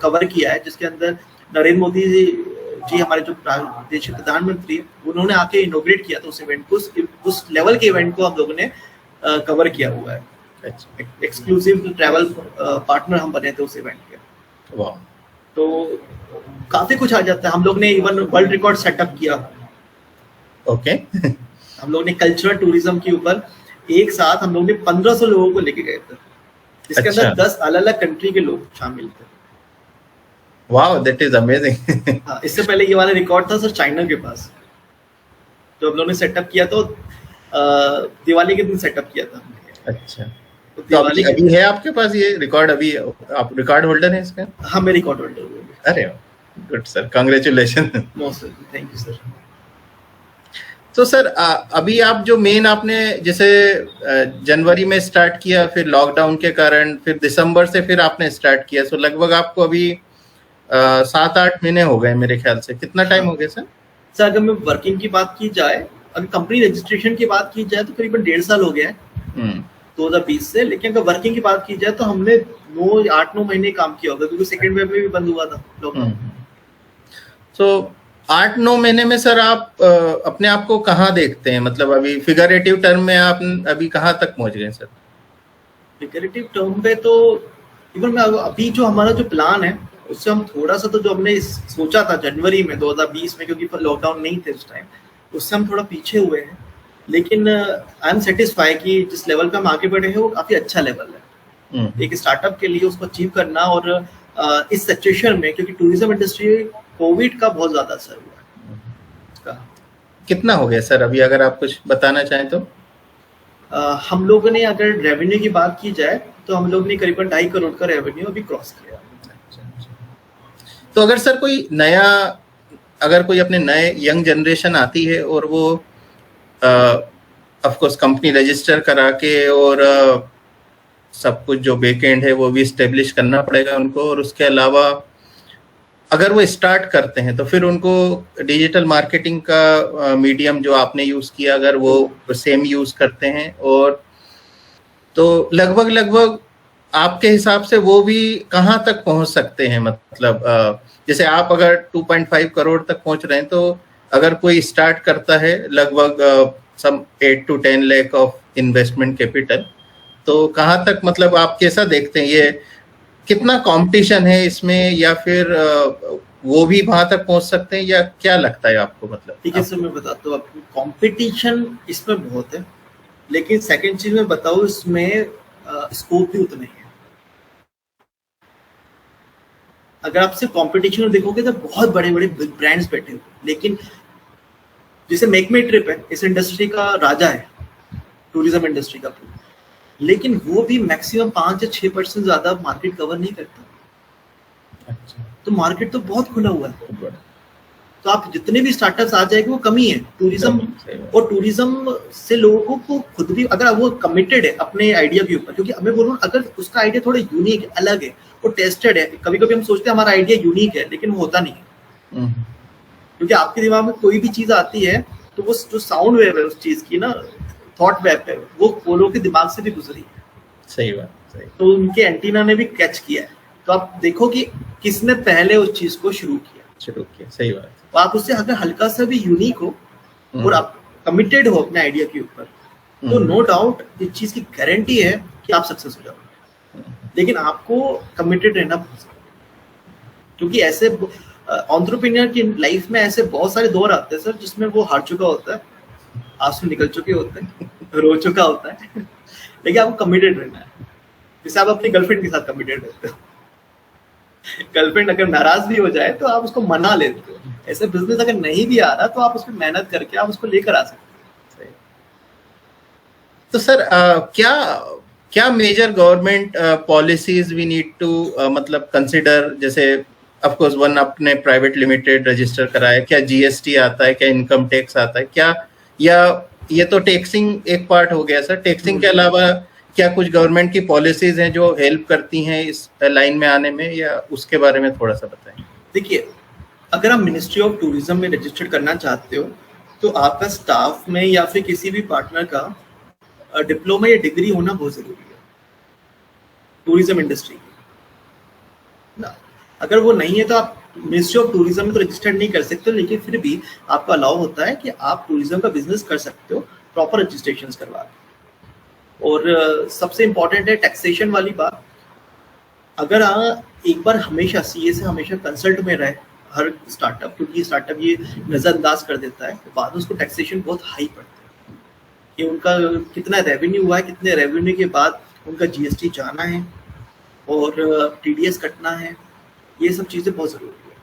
कवर किया है, जिसके अंदर नरेंद्र मोदी जी हमारे जो देश के प्रधानमंत्री है, उन्होंने आके इनॉग्रेट किया था उस इवेंट को। उस लेवल के इवेंट को हम लोगों ने कवर किया हुआ है। एक्सक्लूसिव ट्रैवल पार्टनर हम बने थे उस इवेंट के। वाह। तो काफी कुछ आ जाता है। हम लोग ने इवन वर्ल्ड रिकॉर्ड सेटअप किया। ओके। हम लोग ने कल्चरल टूरिज्म के ऊपर एक साथ हम लोग ने 1500 लोगों को लेके गए थे, जिसके अंदर 10 अलग अलग कंट्री के लोग शामिल थे। Wow, that is amazing. हाँ, इससे पहले ये वाला रिकॉर्ड था सर चाइना के पास, जो हम लोग ने सेटअप किया। तो दिवाली के दिन सेटअप किया था। अच्छा, तो अभी है आपके पास ये रिकॉर्ड? अभी आप रिकॉर्ड होल्डर हैं इसका? हाँ, मैं रिकॉर्ड होल्डर हूँ। अरे good sir, congratulation. No sir, thank you sir. तो सर अभी आप जो मेन आपने जैसे जनवरी में स्टार्ट किया, फिर लॉकडाउन के कारण फिर दिसंबर से फिर आपने स्टार्ट किया, सो लगभग आपको अभी 7-8 महीने हो गए मेरे ख्याल से। कितना टाइम हो गया सर? सर अगर मैं वर्किंग की बात की जाए, अगर कंपनी रजिस्ट्रेशन की बात की जाए तो करीबन 1.5 साल हो गया है 2020 से। लेकिन अगर वर्किंग की बात की जाए तो हमने 8-9 महीने काम किया होगा, क्योंकि सेकेंड वेव में भी बंद हुआ था लॉकडाउन। तो 8-9 महीने में सर आप अपने आप को कहाँ देखते हैं? मतलब अभी फिगरेटिव टर्म में आप अभी कहाँ तक पहुंच गए सर? फिगरेटिव टर्म पे तो इवन मैं अभी जो हमारा जो प्लान है उससे हम थोड़ा सा, तो जो हमने सोचा था जनवरी में 2020 में, क्योंकि लॉकडाउन नहीं थे उस टाइम, उससे हम थोड़ा पीछे हुए हैं। लेकिन आई एम सेटिस्फाई कि जिस लेवल पे हम आगे बढ़े हैं वो काफी अच्छा लेवल है। एक स्टार्टअप के लिए उसको अचीव करना और इस सिचुएशन में, क्योंकि टूरिज्म इंडस्ट्री कोविड का बहुत ज्यादा असर हुआ है इसका। कितना हो गया सर अभी, अगर आप कुछ बताना चाहें तो? हम लोगों ने अगर रेवेन्यू की बात की जाए तो हम लोग ने करीबन 2.5 करोड़ का रेवेन्यू अभी क्रॉस किया। तो अगर सर कोई नया, अगर कोई अपने नए यंग जनरेशन आती है और वो ऑफ कोर्स कंपनी रजिस्टर करा के और सब कुछ जो बैकएंड है वो भी स्टेब्लिश करना पड़ेगा उनको, और उसके अलावा अगर वो स्टार्ट करते हैं तो फिर उनको डिजिटल मार्केटिंग का मीडियम जो आपने यूज किया अगर वो सेम यूज करते हैं, और तो लगभग आपके हिसाब से वो भी कहाँ तक पहुंच सकते हैं? मतलब जैसे आप अगर 2.5 करोड़ तक पहुंच रहे हैं, तो अगर कोई स्टार्ट करता है लगभग सम 8 to 10 lakh of investment capital, तो कहाँ तक, मतलब आप कैसा देखते हैं ये, कितना कंपटीशन है इसमें, या फिर वो भी वहां तक पहुंच सकते हैं, या क्या लगता है आपको? मतलब ठीक है सर, मैं बताता हूँ आपको, कंपटीशन इसमें बहुत है, लेकिन सेकंड चीज मैं बताऊँ, इसमें स्कोप भी उतना ही है। अगर आप सिर्फ कंपटीशन देखोगे तो बहुत बड़े बड़े ब्रांड्स बैठे हुए, लेकिन जैसे मेक माई ट्रिप है, इस इंडस्ट्री का राजा है, टूरिज्म इंडस्ट्री का, लेकिन वो भी मैक्सिमम 5 या 6% ज्यादा मार्केट कवर नहीं करता। अच्छा। तो मार्केट तो बहुत खुला हुआ है, तो आप जितने भी स्टार्टअप्स आ जाएंगे वो कमी है टूरिज्म, और टूरिज्म से लोगों को खुद भी अगर वो कमिटेड है अपने आइडिया के ऊपर, क्योंकि मैं बोलूँ अगर उसका आइडिया थोड़ा यूनिक है, अलग है, वो टेस्टेड है। कभी कभी हम सोचते हैं हमारा आइडिया यूनिक है, लेकिन वो होता नहीं है, क्योंकि आपके दिमाग में कोई भी चीज आती है तो वो जो साउंड वेव है उस चीज की ना, थॉट वेव है, वो लोगों के दिमाग से भी गुजरी है। सही बात, सही। तो उनके एंटीना ने भी कैच किया है, तो आप देखो कि किसने पहले उस चीज को शुरू किया। सही बात। तो आप उससे अगर हल्का सा भी यूनिक हो और आप कमिटेड हो अपने आइडिया के ऊपर, तो नो डाउट इस चीज की गारंटी है कि आप सक्सेस हो जाओगे, लेकिन आपको कमिटेड रहना बहुत, क्योंकि ऐसे एंटरप्रेन्योर की लाइफ में ऐसे बहुत सारे दौर आते हैं सर, जिसमें वो हार चुका होता है, आंसू निकल चुके होते हैं, रो चुका होता है, लेकिन आपको कमिटेड रहना है। जैसे आप अपनी गर्लफ्रेंड के साथ कमिटेड रहते हो, गर्लफ्रेंड अगर नाराज भी हो जाए तो आप उसको मना लेते हो, ऐसे बिजनेस अगर नहीं भी आ रहा तो आप उसमें मेहनत करके आप उसको लेकर आ सकते हो। तो सर क्या major government policies we need to मतलब कंसिडर? जैसे ऑफ कोर्स वन अपने प्राइवेट लिमिटेड रजिस्टर कराया, क्या जीएसटी आता है, क्या इनकम टैक्स आता है, क्या, या ये तो टैक्सिंग एक पार्ट हो गया सर, टैक्सिंग के अलावा क्या कुछ गवर्नमेंट की पॉलिसीज हैं जो हेल्प करती हैं इस लाइन में आने में, या उसके बारे में थोड़ा सा बताएं? देखिए, अगर आप मिनिस्ट्री ऑफ टूरिज्म में रजिस्टर करना चाहते हो तो आपका स्टाफ में या फिर किसी भी पार्टनर का डिप्लोमा या डिग्री होना बहुत जरूरी है टूरिज्म इंडस्ट्री ना। अगर वो नहीं है तो आप मिनिस्ट्री ऑफ टूरिज्म में तो रजिस्टर्ड नहीं कर सकते, लेकिन फिर भी आपको अलाउ होता है कि आप टूरिज्म का बिजनेस कर सकते हो प्रॉपर रजिस्ट्रेशन करवा के। और सबसे इम्पोर्टेंट है टैक्सेशन वाली बात। अगर एक बार हमेशा सीए से हमेशा कंसल्ट में रहे हर स्टार्टअप, क्योंकि स्टार्टअप ये नजरअंदाज कर देता है, तो बाद में उसको टैक्सेशन बहुत हाई पड़ता है कि उनका कितना रेवेन्यू हुआ है, कितने रेवेन्यू के बाद उनका जीएसटी जाना है और टीडीएस कटना है, ये सब चीज़ें बहुत ज़रूरी है,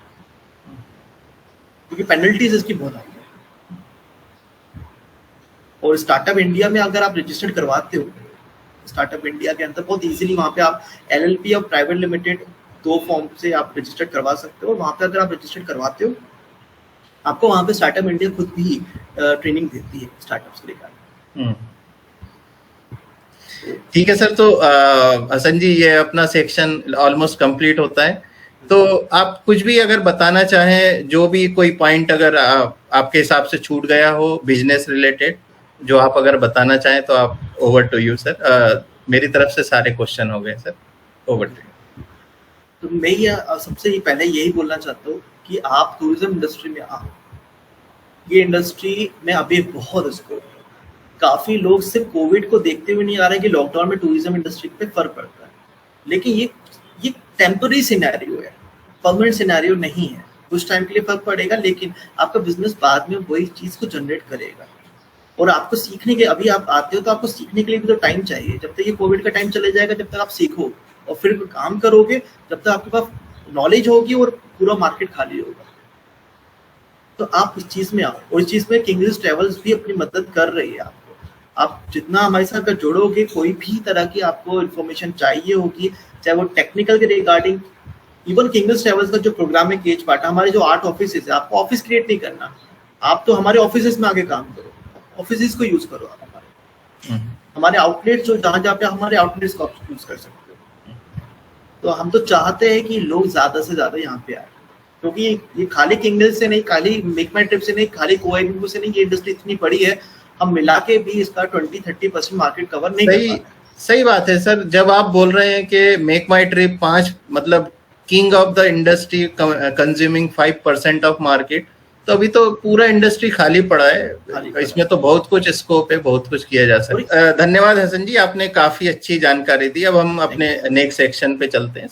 क्योंकि पेनल्टीज इसकी बहुत हाई है। और स्टार्टअप इंडिया में अगर आप रजिस्टर्ड करवाते हो, स्टार्टअप इंडिया के अंदर बहुत इजीली वहाँ पे आप एलएलपी और प्राइवेट लिमिटेड 2 फॉर्म से आप रजिस्टर करवा सकते हो। वहाँ पे अगर आप रजिस्टर करवाते हो, आपको वहाँ पे स्टार्टअप इंडिया खुद भी ट्रेनिंग देती है स्टार्टअप्स के लिए। ठीक है सर, तो हसन जी ये अपना सेक्शन ऑलमोस्ट कंप्लीट होता है, तो आप कुछ भी अगर बताना चाहें, जो भी कोई पॉइंट अगर आपके हिसाब से छूट गया हो बिजनेस रिलेटेड, जो आप अगर बताना चाहें तो आप, ओवर टू यू सर। मेरी तरफ से सारे क्वेश्चन हो गए सर, ओवर टू यू। तो मैं ये सबसे पहले यही बोलना चाहता हूँ कि आप टूरिज्म इंडस्ट्री में आओ। ये इंडस्ट्री में अभी बहुत स्कोप है। काफी लोग सिर्फ कोविड को देखते हुए नहीं आ रहे कि लॉकडाउन में टूरिज्म इंडस्ट्री पे फर्क पड़ता है, लेकिन ये टेम्पररी सिनेरियो है, परमानेंट सिनेरियो नहीं है। कुछ टाइम के लिए फर्क पड़ेगा, लेकिन आपका बिजनेस बाद में वही चीज को जनरेट करेगा। और आपको सीखने के, अभी आप आते हो तो आपको सीखने के लिए भी तो टाइम चाहिए। जब तक ये कोविड का टाइम चले जाएगा, जब तक आप सीखो और फिर काम करोगे जब तक आपके पास नॉलेज होगी और पूरा मार्केट खाली होगा। तो आप इस चीज में आओ, और इस चीज में किंग्स ट्रेवल्स भी अपनी मदद कर रही है आपको। आप जितना हमारे साथ अगर जुड़ोगे, कोई भी तरह की आपको इन्फॉर्मेशन चाहिए होगी, चाहे वो टेक्निकल के रिगार्डिंग, इवन किंग्स ट्रेवल्स का जो प्रोग्राम है केज पार्ट, हमारे जो 8 ऑफिस है, आपको ऑफिस क्रिएट नहीं करना, आप तो हमारे ऑफिस में आगे काम करो, ऑफिस को यूज करो आप हमारे आउटलेट्स जो जहाँ जहाँ पे हमारे आउटलेट्स को यूज कर सकते हो। तो हम तो चाहते हैं कि लोग ज्यादा से ज्यादा यहाँ पे आए, क्योंकि ये खाली किंगल से नहीं, खाली मेक माई ट्रिप से नहीं, खाली कोएगो से नहीं, ये इंडस्ट्री इतनी बड़ी है, हम मिला के भी इसका 20-30% मार्केट कवर नहीं कर पाते। सही बात है सर। जब आप बोल रहे हैं कि मेक माई ट्रिप 5 मतलब king of the industry consuming 5% of market, तो अभी तो पूरा इंडस्ट्री खाली पड़ा है। इसमें तो बहुत कुछ स्कोप है, बहुत कुछ किया जा सकता है। धन्यवाद हसन जी, आपने काफी अच्छी जानकारी दी। अब हम अपने नेक्स्ट सेक्शन पे चलते हैं।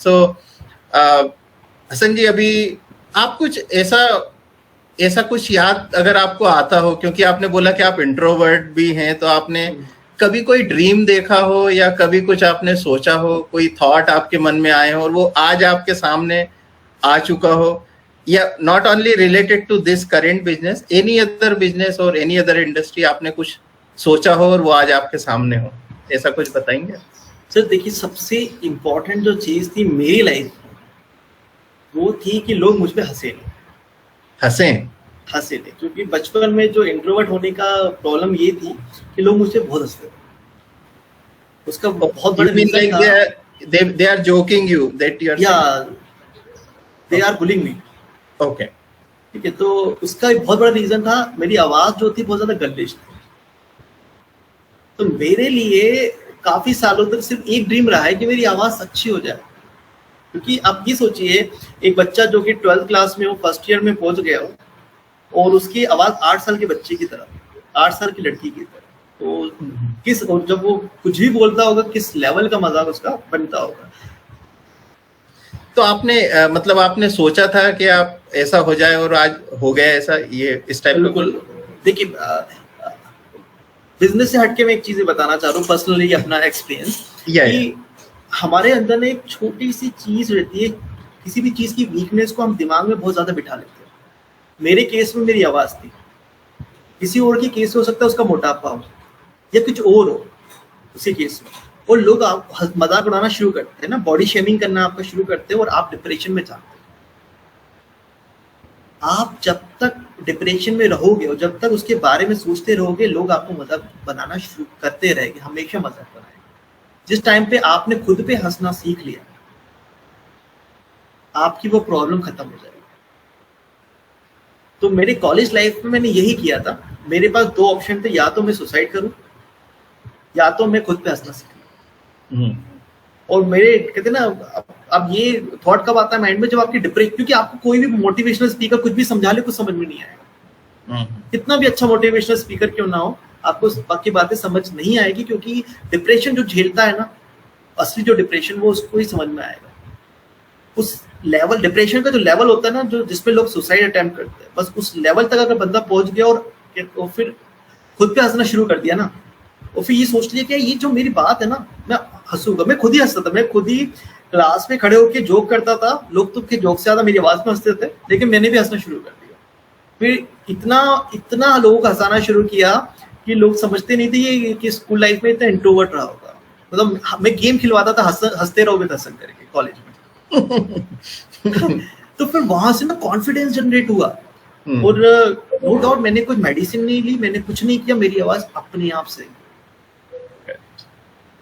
हसन जी, अभी आप कुछ ऐसा कुछ याद अगर आपको आता हो, क्योंकि आपने बोला कि आप इंट्रोवर्ट भी हैं, तो आपने कभी कोई ड्रीम देखा हो या कभी कुछ आपने सोचा हो, कोई थॉट आपके मन में आए हो और वो आज आपके सामने आ चुका हो, या not only related to this current business, any other business और एनी अदर इंडस्ट्री, आपने कुछ सोचा हो और वो आज आपके सामने हो, ऐसा कुछ बताएंगे? सर देखिए, सबसे इम्पोर्टेंट जो चीज थी मेरी लाइफ वो थी कि लोग मुझ पे हंसे, क्योंकि बचपन में जो इंट्रोवर्ट होने का प्रॉब्लम ये थी कि लोग मुझसे बहुत हंसते थे। उसका बहुत बड़ा रीजन था, they are joking you that you are they are bullying me। Okay, ठीक है, तो उसका एक बहुत बड़ा रीजन था, मेरी आवाज जो थी बहुत ज्यादा गर्लिश थी। तो मेरे लिए काफी सालों तक सिर्फ एक ड्रीम रहा है कि मेरी आवाज अच्छी हो जाए, क्योंकि आप ये सोचिए, एक बच्चा जो कि 12th क्लास में हो, फर्स्ट ईयर में पहुंच गया हो, और उसकी आवाज 8 साल के बच्चे की तरह, 8 साल की लड़की की तरह, तो और जब वो कुछ भी बोलता होगा, किस लेवल का मजाक उसका बनता होगा। तो आपने मतलब आपने सोचा था कि आप ऐसा हो जाए और आज हो गया ऐसा, ये इस टाइप? बिल्कुल। देखिए, बिजनेस से हटके मैं एक चीज बताना चाह रहा हूँ, पर्सनली अपना एक्सपीरियंस, कि हमारे अंदर एक छोटी सी चीज रहती है, किसी भी चीज की वीकनेस को हम दिमाग में बहुत ज्यादा बिठा लेते हैं। मेरे केस में मेरी आवाज थी, किसी और की केस हो सकता है उसका मोटापा हो या कुछ और हो उसी केस में, और लोग आप मजाक उड़ाना शुरू करते हैं ना, बॉडी शेमिंग करना आपका शुरू करते हैं, और आप डिप्रेशन में जाते हैं। आप जब तक डिप्रेशन में रहोगे और जब तक उसके बारे में सोचते रहोगे, लोग आपको मजाक बनाना शुरू करते रहेंगे, हमेशा मजाक बनाएंगे। जिस टाइम पे आपने खुद पे हंसना सीख लिया, आपकी वो प्रॉब्लम खत्म हो जाएगी। तो मेरे कॉलेज लाइफ में मैंने यही किया था। मेरे पास 2 ऑप्शन थे, या तो मैं सुसाइड करूं या तो मैं खुद पे हंसना सीखूं। और मेरे कहते ना, अब ये थॉट कब आता है माइंड में, जब आपकी डिप्रेशन, क्योंकि आपको कोई भी मोटिवेशनल स्पीकर कुछ भी समझा ले, कुछ समझ में नहीं आएगा। कितना भी अच्छा मोटिवेशनल स्पीकर क्यों ना हो, आपको बाकी बातें समझ नहीं आएगी, क्योंकि डिप्रेशन जो झेलता है ना, असली जो डिप्रेशन, वो उसको ही समझ में आएगा। उस लेवल, डिप्रेशन का जो लेवल होता है ना, जो जिसपे लोग सुसाइड अटेम्प्ट करते हैं, बस उस लेवल तक अगर बंदा पहुंच गया और फिर खुद पे हंसना शुरू कर दिया ना, और फिर ये सोच लिया कि ये जो मेरी बात है ना, मैं हंसूंगा। मैं खुद ही हंसता था, मैं खुद ही क्लास में खड़े होकर जोक करता था, लोग तो के जोक से ज्यादा मेरी आवाज में हंसते थे, लेकिन मैंने भी हंसना शुरू कर दिया। फिर इतना लोगों को हंसाना शुरू किया कि लोग समझते नहीं थे ये कि स्कूल लाइफ में इतना इंट्रोवर्ट रहा होगा। मतलब मैं गेम खिलवाता था, हंसते रहो विद हसन करके कॉलेज में। तो फिर वहां से ना कॉन्फिडेंस जनरेट हुआ, और नो डाउट मैंने कोई मेडिसिन नहीं ली, मैंने कुछ नहीं किया, मेरी आवाज अपने आप से,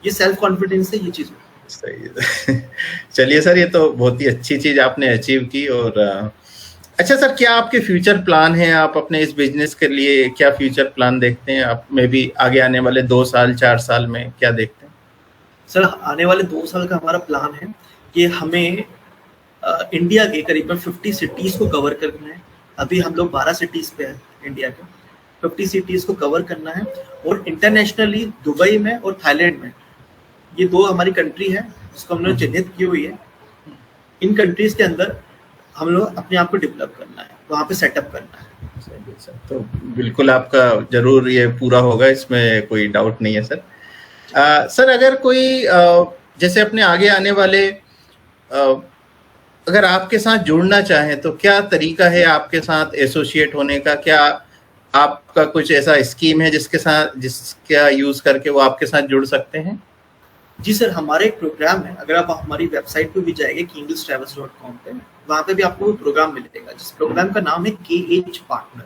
ये सेल्फ कॉन्फिडेंस है, ये चीज सही है। चलिए सर, ये तो बहुत ही अच्छी चीज आपने अचीव की। और अच्छा सर, क्या आपके फ्यूचर प्लान हैं? आप अपने इस बिजनेस के लिए क्या फ्यूचर प्लान देखते हैं? आप में भी आगे आने वाले 2 साल 4 साल में क्या देखते हैं? सर, आने वाले 2 साल का हमारा प्लान है कि हमें इंडिया के करीबन 50 सिटीज को कवर करना है। अभी हम लोग 12 सिटीज पे हैं इंडिया के, 50 सिटीज को कवर करना है, और इंटरनेशनली दुबई में और थाईलैंड में, ये 2 हमारी कंट्री है जिसको हमने चिन्हित की हुई है। इन कंट्रीज के अंदर हम लोग अपने आप को डेवलप करना है, वहाँ पे सेटअप करना है। तो बिल्कुल आपका जरूर ये पूरा होगा, इसमें कोई डाउट नहीं है सर। सर, अगर कोई जैसे अपने आगे आने वाले अगर आपके साथ जुड़ना चाहें तो क्या तरीका है आपके साथ एसोसिएट होने का? क्या आपका कुछ ऐसा स्कीम है जिसका यूज करके वो आपके साथ जुड़ सकते हैं? जी सर, हमारा एक प्रोग्राम है। अगर आप हमारी वेबसाइट पे भी जाएंगे kinglestravels.com पे, वहाँ पे भी आपको प्रोग्राम मिलेगा जिस प्रोग्राम का नाम है KH पार्टनर।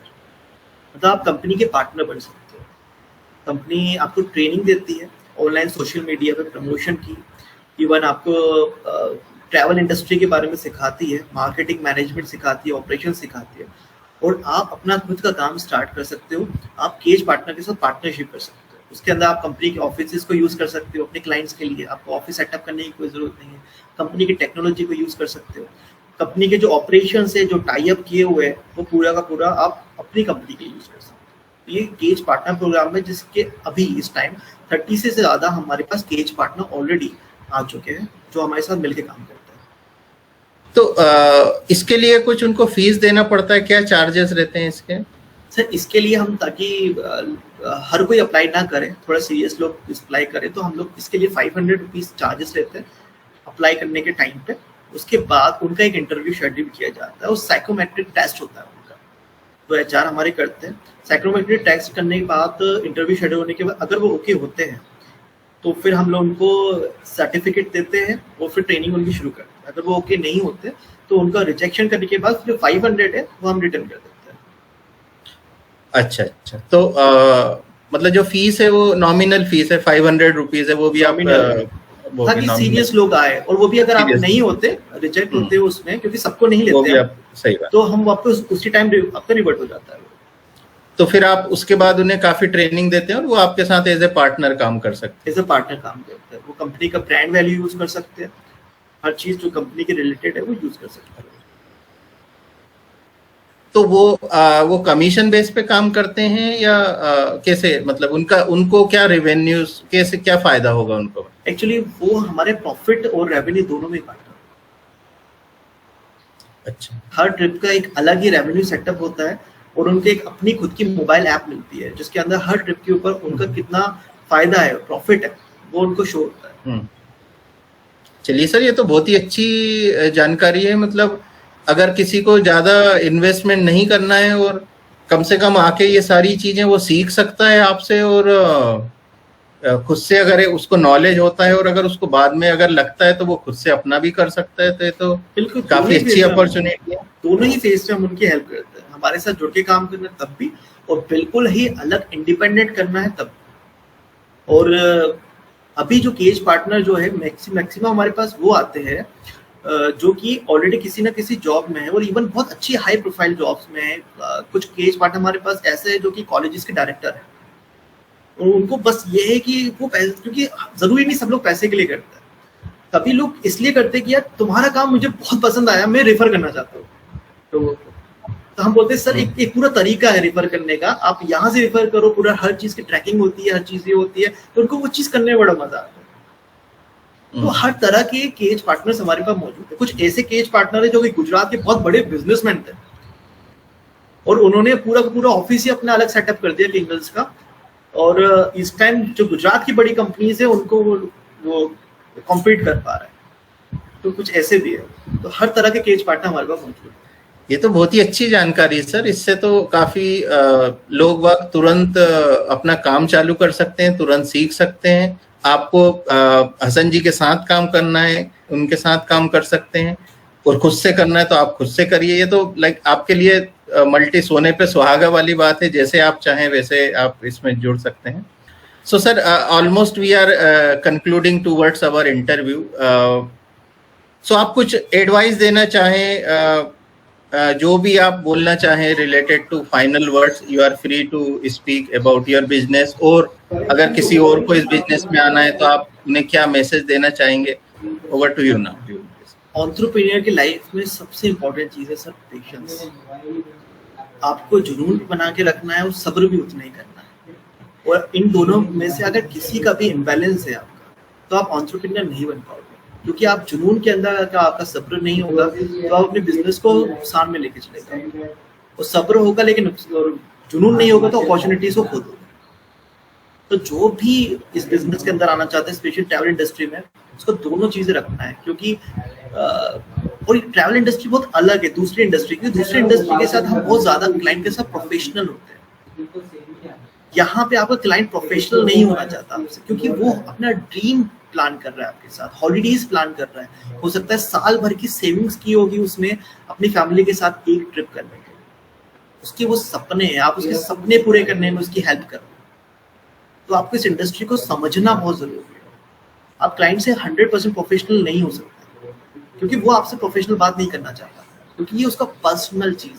मतलब आप कंपनी के पार्टनर बन सकते हो। कंपनी आपको ट्रेनिंग देती है ऑनलाइन सोशल मीडिया पे प्रमोशन की, इवन आपको ट्रैवल इंडस्ट्री के बारे में सिखाती है, मार्केटिंग मैनेजमेंट सिखाती है, ऑपरेशन सिखाती है, और आप अपना खुद का काम स्टार्ट कर सकते हो। आप केज पार्टनर के साथ पार्टनरशिप कर सकते हो। उसके अंदर आप कंपनी के ऑफिस को यूज कर सकते हो अपने क्लाइंट्स के लिए। आपको ऑफिस सेटअप करने की कोई जरूरत नहीं है। कंपनी की टेक्नोलॉजी को यूज कर सकते हो। कंपनी के जो ऑपरेशन है, जो टाई अप किए हुए हैं, वो पूरा का पूरा आप अपनी कंपनी के यूज कर सकते हो। ये केज पार्टनर प्रोग्राम है जिसके अभी इस टाइम 30 से ज्यादा हमारे पास केज पार्टनर ऑलरेडी आ चुके हैं जो हमारे साथ मिलकर काम करते हैं। तो इसके लिए कुछ उनको फीस देना पड़ता है? क्या चार्जेस रहते हैं इसके? सर, इसके लिए हम, ताकि हर कोई अप्लाई ना करे, थोड़ा सीरियस लोग अप्लाई करें, तो हम लोग इसके लिए 500 रुपीज चार्जेस लेते हैं अप्लाई करने के टाइम पे। उसके बाद उनका एक इंटरव्यू शेड्यूल किया जाता है और साइकोमेट्रिक टेस्ट होता है उनका, तो HR हमारे करते हैं। साइकोमेट्रिक टेस्ट करने के बाद इंटरव्यू शेड्यूल होने के बाद अगर वो ओके होते हैं तो फिर हम लोग उनको सर्टिफिकेट देते हैं और फिर ट्रेनिंग उनकी शुरू करते हैं। अगर वो ओके नहीं होते तो उनका रिजेक्शन करने के बाद जो 500 है वो हम रिटर्न कर देते हैं। अच्छा, तो मतलब जो फीस है वो नॉमिनल फीस है, 500 रुपीज है, वो भी आप ताकि सीरियस लोग आए, और वो भी अगर आप नहीं होते, रिजेक्ट होते हो उसमें, क्योंकि सबको नहीं लेते हैं, सही बात, तो हम वापस उसी टाइम आपका रिवर्ट हो जाता है। तो फिर आप उसके बाद उन्हें काफी ट्रेनिंग देते हैं और वो आपके साथ एज ए पार्टनर काम कर सकते हैं। एज ए पार्टनर काम करते हैं। वो कंपनी का ब्रांड वैल्यू यूज कर सकते हैं, हर चीज जो कंपनी के रिलेटेड है वो यूज कर सकते हैं। तो वो कमीशन बेस पे काम करते हैं या कैसे? मतलब उनको क्या रेवेन्यूज, कैसे, क्या फायदा होगा उनको? एक्चुअली वो हमारे प्रॉफिट और रेवेन्यू दोनों में पार्टनर। अच्छा, हर ट्रिप का एक अलग ही रेवेन्यू सेटअप होता है और उनके एक अपनी खुद की मोबाइल ऐप मिलती है जिसके अंदर हर ट्रिप के ऊपर उनका कितना फायदा है, प्रॉफिट है, वो उनको शो होता है। चलिए सर, ये तो बहुत ही अच्छी जानकारी है। मतलब अगर किसी को ज्यादा इन्वेस्टमेंट नहीं करना है और कम से कम आके ये सारी चीजें वो सीख सकता है आपसे, और खुद से अगर उसको नॉलेज होता है और अगर उसको बाद में अगर लगता है तो वो खुद से अपना भी कर सकता है, तो ये तो बिल्कुल काफी अच्छी अपॉर्चुनिटी है। दोनों ही फेज में हम उनकी हेल्प करते हैं। हमारे साथ जुड़ के काम करना तब भी, और बिल्कुल ही अलग इंडिपेंडेंट करना है तब। और अभी जो केज पार्टनर जो है मैक्सिमम हमारे पास वो आते हैं जो कि ऑलरेडी किसी ना किसी जॉब में है, और इवन बहुत अच्छी हाई प्रोफाइल जॉब्स में है। कुछ केज पार्टनर हमारे पास ऐसे है जो कि कॉलेजेस के डायरेक्टर है, और उनको बस ये है कि वो पैसे, क्योंकि जरूरी नहीं सब लोग पैसे के लिए करते हैं, कभी लोग इसलिए करते हैं कि यार तुम्हारा काम मुझे बहुत पसंद आया, मैं रेफर करना चाहता हूँ। तो हम बोलते हैं सर एक पूरा तरीका है रेफर करने का, आप यहाँ से रेफर करो, पूरा हर चीज की ट्रैकिंग होती है, हर चीज ये होती है, तो उनको वो चीज करने में बड़ा मजा आता है। तो हर तरह के केज पार्टनर्स हमारे पास मौजूद है। कुछ ऐसे केज पार्टनर है जो कि गुजरात के बहुत बड़े बिजनेसमैन थे और उन्होंने पूरा का पूरा ऑफिस ही अपना अलग सेटअप कर दिया किंगल्स का, और इस टाइम जो गुजरात की बड़ी कंपनीज है उनको वो कॉम्पीट कर पा रहे हैं। तो कुछ ऐसे भी है। तो हर तरह के केज पार्टनर हमारे पास मौजूद है। ये तो बहुत ही अच्छी जानकारी है सर। इससे तो काफी लोग वक्त तुरंत अपना काम चालू कर सकते हैं, तुरंत सीख सकते हैं। आपको हसन जी के साथ काम करना है, उनके साथ काम कर सकते हैं, और खुद से करना है तो आप खुद से करिए। ये तो लाइक आपके लिए मल्टी सोने पे सुहागा वाली बात है। जैसे आप चाहें वैसे आप इसमें जुड़ सकते हैं। So sir, almost we are concluding towards our interview. So आप कुछ एडवाइस देना चाहें, जो भी आप बोलना चाहें related to final words, you are free to speak about your business. और अगर किसी और को इस बिजनेस में आना है तो आप उन्हें क्या मैसेज देना चाहेंगे? Over to you now. Entrepreneur की लाइफ में सबसे इम्पोर्टेंट चीज है सर पेशेंस। आपको जुनून बना के रखना है और सब्र भी उतना ही करना है। और इन दोनों में से अगर किसी का भी इम्बैलेंस है आपका, तो आप एंटरप्रेन्योर नहीं बन पाओगे। क्योंकि आप जुनून के अंदर अगर आपका सब्र नहीं होगा तो आप अपने बिजनेस को नुकसान में लेके चलेगा। और सब्र होगा लेकिन जुनून नहीं होगा तो अपॉर्चुनिटीज को खो दोगे। तो जो भी इस बिजनेस के अंदर आना चाहते हैं, स्पेशली ट्रैवल इंडस्ट्री में, उसको दोनों चीजें रखना है, क्योंकि और ट्रैवल इंडस्ट्री बहुत अलग है दूसरी इंडस्ट्री, क्योंकि दूसरी इंडस्ट्री के साथ हम बहुत ज्यादा क्लाइंट के साथ प्रोफेशनल होते हैं। यहाँ पे आपका क्लाइंट प्रोफेशनल नहीं होना चाहता आपसे, क्योंकि वो अपना ड्रीम प्लान कर रहा है आपके साथ, हॉलीडेज प्लान कर रहा है, हो सकता है साल भर की सेविंग्स की होगी उसने अपनी फैमिली के साथ एक ट्रिप करने के लिए, उसके वो सपने हैं, आप उसके सपने पूरे करने में उसकी हेल्प कर रहे हैं। तो आपको इस इंडस्ट्री को समझना बहुत जरूरी है। आप क्लाइंट से 100% प्रोफेशनल नहीं हो सकते, क्योंकि वो आपसे प्रोफेशनल बात नहीं करना चाहता, क्योंकि ये उसका पर्सनल चीज है,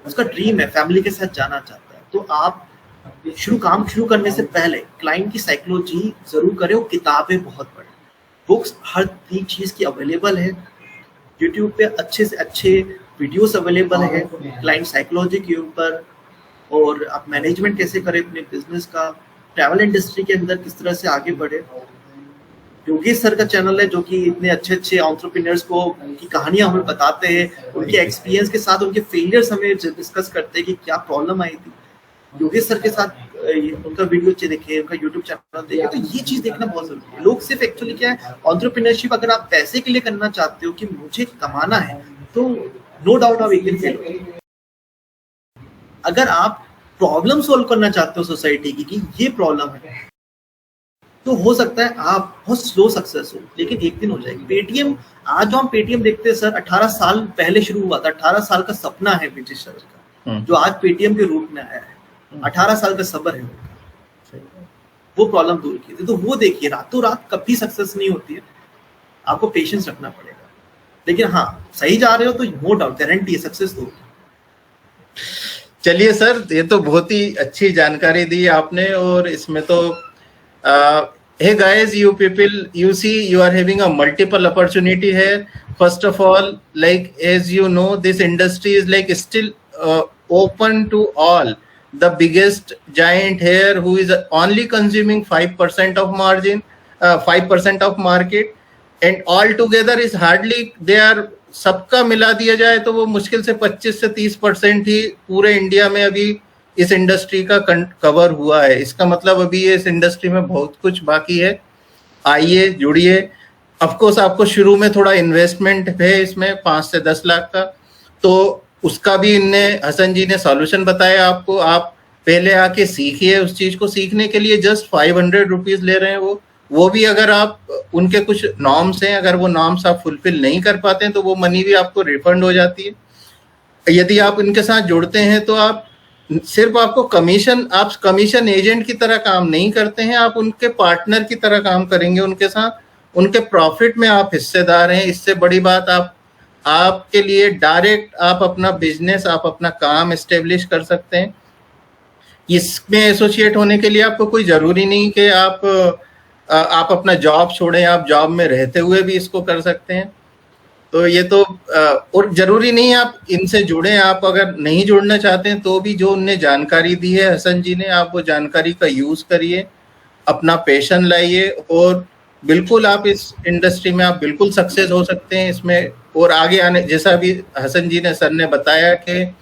उसका ड्रीम है, फैमिली के साथ जाना चाहता है। तो आप काम शुरू करने से पहले क्लाइंट की साइकोलॉजी जरूर करें, और किताबें बहुत पढ़ें, बुक्स हर चीज की अवेलेबल है, यूट्यूब पे अच्छे से अच्छे वीडियोस अवेलेबल है क्लाइंट साइकोलॉजी के ऊपर, और आप मैनेजमेंट कैसे करें अपने बिजनेस का, ट्रैवल इंडस्ट्री के अंदर किस तरह से आगे बढ़े। योगेश सर का चैनल है जो कि इतने अच्छे अच्छे एंटरप्रेन्योर्स को उनकी कहानियां हमें बताते हैं, उनके एक्सपीरियंस के साथ उनके फेलियर्स हमें डिस्कस करते हैं कि क्या प्रॉब्लम आई थी। योगेश सर के साथ उनका वीडियो देखिए, उनका यूट्यूब चैनल देखिए। तो ये चीज देखना बहुत जरूरी है। लोग सिर्फ एक्चुअली क्या है, एंटरप्रेन्योरशिप अगर आप पैसे के लिए करना चाहते हो कि मुझे कमाना है, तो नो डाउट आप एक दिन फेल होंगे। अगर आप प्रॉब्लम सोल्व करना चाहते हो सोसाइटी की कि ये प्रॉब्लम है, तो हो सकता है आप बहुत स्लो सक्सेस हो, लेकिन एक दिन हो जाएगी। पेटीएम, आज जो हम पेटीएम देखते हैं सर, 18 साल पहले शुरू हुआ था, 18 साल का सपना है विजय सर का, जो आज पेटीएम के रूप में आया है। 18 साल का सब्र है वो प्रॉब्लम दूर की थी। तो वो देखिए, रातों रात कभी सक्सेस नहीं होती है, आपको पेशेंस रखना पड़ेगा, लेकिन हाँ सही जा रहे हो तो नो डाउट गारंटी है सक्सेस तो होगी। चलिए सर, ये तो बहुत ही अच्छी जानकारी दी आपने, और इसमें तो hey guys, you people, you see you are having a multiple opportunity here. First of all, like as you know, this industry is like still open to all. The biggest giant here who is only consuming 5% of margin, 5% of market, and all together is hardly, they are, सबका मिला दिया जाए तो वो मुश्किल से 25 से 30% ही पूरे इंडिया में अभी इस इंडस्ट्री का कवर हुआ है। इसका मतलब अभी इस इंडस्ट्री में बहुत कुछ बाकी है। आइए, जुड़िए। ऑफ कोर्स आपको शुरू में थोड़ा इन्वेस्टमेंट है इसमें 5 से 10 लाख का, तो उसका भी हसन जी ने सॉल्यूशन बताया आपको। आप पहले आके सीखिए, उस चीज को सीखने के लिए जस्ट 500 रुपीज ले रहे हैं वो भी अगर आप उनके कुछ नॉर्म्स हैं, अगर वो नॉर्म्स आप फुलफिल नहीं कर पाते हैं तो वो मनी भी आपको रिफंड हो जाती है। यदि आप इनके साथ जुड़ते हैं तो आप सिर्फ आपको आप कमीशन एजेंट की तरह काम नहीं करते हैं, आप उनके पार्टनर की तरह काम करेंगे उनके साथ, उनके प्रॉफिट में आप हिस्सेदार हैं। इससे बड़ी बात आपके लिए डायरेक्ट आप अपना बिजनेस, आप अपना काम एस्टेब्लिश कर सकते हैं। इसमें एसोसिएट होने के लिए आपको कोई जरूरी नहीं कि आप अपना जॉब छोड़ें, आप जॉब में रहते हुए भी इसको कर सकते हैं। तो ये तो और जरूरी नहीं आप इनसे जुड़ें, आप अगर नहीं जुड़ना चाहते हैं तो भी जो उनने जानकारी दी है हसन जी ने, आप वो जानकारी का यूज करिए, अपना पैशन लाइए, और बिल्कुल आप इस इंडस्ट्री में आप बिल्कुल सक्सेस हो सकते हैं इसमें। और आगे आने, जैसा अभी हसन जी ने, सर ने बताया कि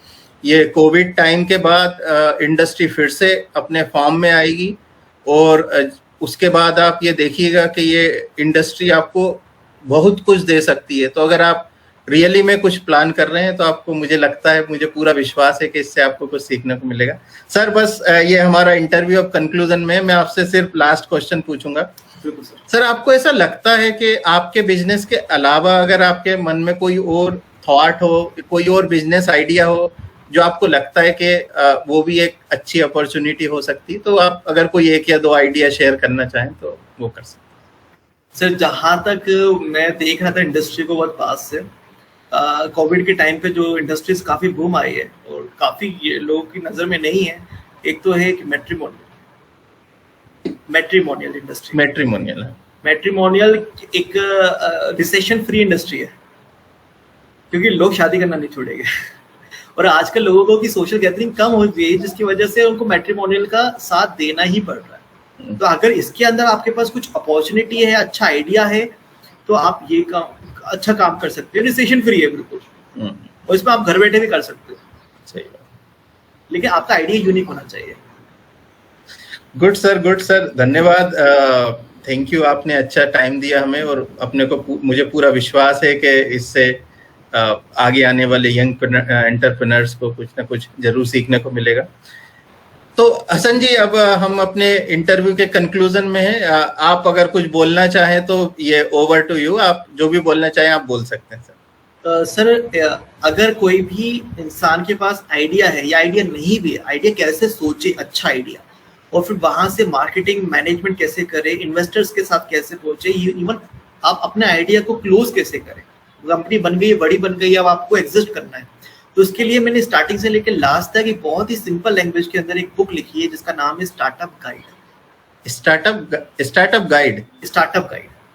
ये कोविड टाइम के बाद इंडस्ट्री फिर से अपने फॉर्म में आएगी, और उसके बाद आप ये देखिएगा कि ये इंडस्ट्री आपको बहुत कुछ दे सकती है। तो अगर आप रियली में कुछ प्लान कर रहे हैं तो आपको, मुझे लगता है, मुझे पूरा विश्वास है कि इससे आपको कुछ सीखने को मिलेगा। सर बस ये हमारा इंटरव्यू अब कंक्लूजन में, मैं आपसे सिर्फ लास्ट क्वेश्चन पूछूंगा। सर, आपको ऐसा लगता है कि आपके बिजनेस के अलावा अगर आपके मन में कोई और थॉट हो, कोई और बिजनेस आइडिया हो जो आपको लगता है कि वो भी एक अच्छी अपॉर्चुनिटी हो सकती है, तो आप अगर कोई 1 या 2 आइडिया शेयर करना चाहें तो वो कर सकते हैं। सर, जहाँ तक मैं देख रहा था इंडस्ट्री को बहुत पास से, कोविड के टाइम पे जो इंडस्ट्रीज काफी बूम आई है और काफी लोगों की नजर में नहीं है, एक तो है कि मैट्रिमोनियल इंडस्ट्री। मैट्रिमोनियल एक रिसेशन फ्री इंडस्ट्री है, क्योंकि लोग शादी करना नहीं छोड़ेंगे और आजकल लोगों को की सोशल गैदरिंग कम हो गई है, जिसकी वजह से उनको मैट्रिमोनियल का साथ देना ही पड़ रहा है। तो अगर इसके अंदर आपके पास कुछ अपॉर्चुनिटी है, अच्छा आइडिया है, तो आप ये अच्छा काम कर सकते हो। रिसेशन फ्री है बिल्कुल, और इसमें आप घर बैठे भी कर सकते हो। सही बात, लेकिन आपका आइडिया यूनिक होना चाहिए। गुड सर, धन्यवाद। थैंक यू, आपने अच्छा टाइम दिया हमें, और अपने को मुझे पूरा विश्वास है कि इससे आगे आने वाले यंग एंटरप्रेन्योर्स को कुछ ना कुछ जरूर सीखने को मिलेगा। तो हसन जी, अब हम अपने इंटरव्यू के कंक्लूजन में हैं। आप अगर कुछ बोलना चाहें तो ये ओवर टू यू, आप जो भी बोलना चाहें आप बोल सकते हैं सर। सर, अगर कोई भी इंसान के पास आइडिया है या आइडिया नहीं भी है, आइडिया कैसे सोचे, अच्छा आइडिया, और फिर वहां से मार्केटिंग मैनेजमेंट कैसे करे, इन्वेस्टर्स के साथ कैसे पहुंचे, इवन आप अपने आइडिया को क्लोज कैसे करें। कंपनी बन गई, बड़ी बन गई, अब आपको एग्जिस्ट करना है, तो उसके लिए मैंने स्टार्टिंग से लेकर लास्ट तक एक बहुत ही सिंपल लैंग्वेज के अंदर एक बुक लिखी है जिसका नाम है स्टार्टअप गाइड। स्टार्टअप गाइड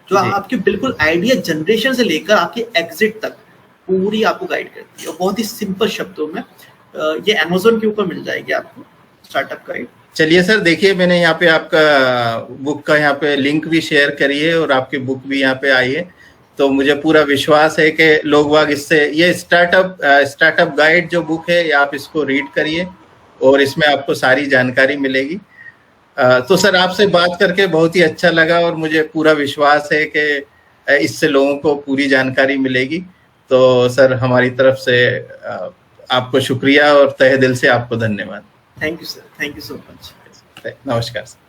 जो आपके बिल्कुल आइडिया जनरेशन से लेकर आपके एग्जिट तक पूरी आपको गाइड करती है, और बहुत ही सिंपल शब्दों में। ये अमेज़न के ऊपर मिल जाएगी आपको, स्टार्टअप गाइड। चलिए सर, देखिए मैंने यहाँ पे आपका बुक का यहाँ पे लिंक भी शेयर करी है, और आपकी बुक भी यहाँ पे आई है, तो मुझे पूरा विश्वास है कि लोग वाग इससे, ये स्टार्टअप गाइड जो बुक है, आप इसको रीड करिए और इसमें आपको सारी जानकारी मिलेगी। तो सर, आपसे बात करके बहुत ही अच्छा लगा, और मुझे पूरा विश्वास है कि इससे लोगों को पूरी जानकारी मिलेगी। तो सर, हमारी तरफ से आपको शुक्रिया और तहे दिल से आपको धन्यवाद। Thank you sir, thank you so much. नमस्कार सर।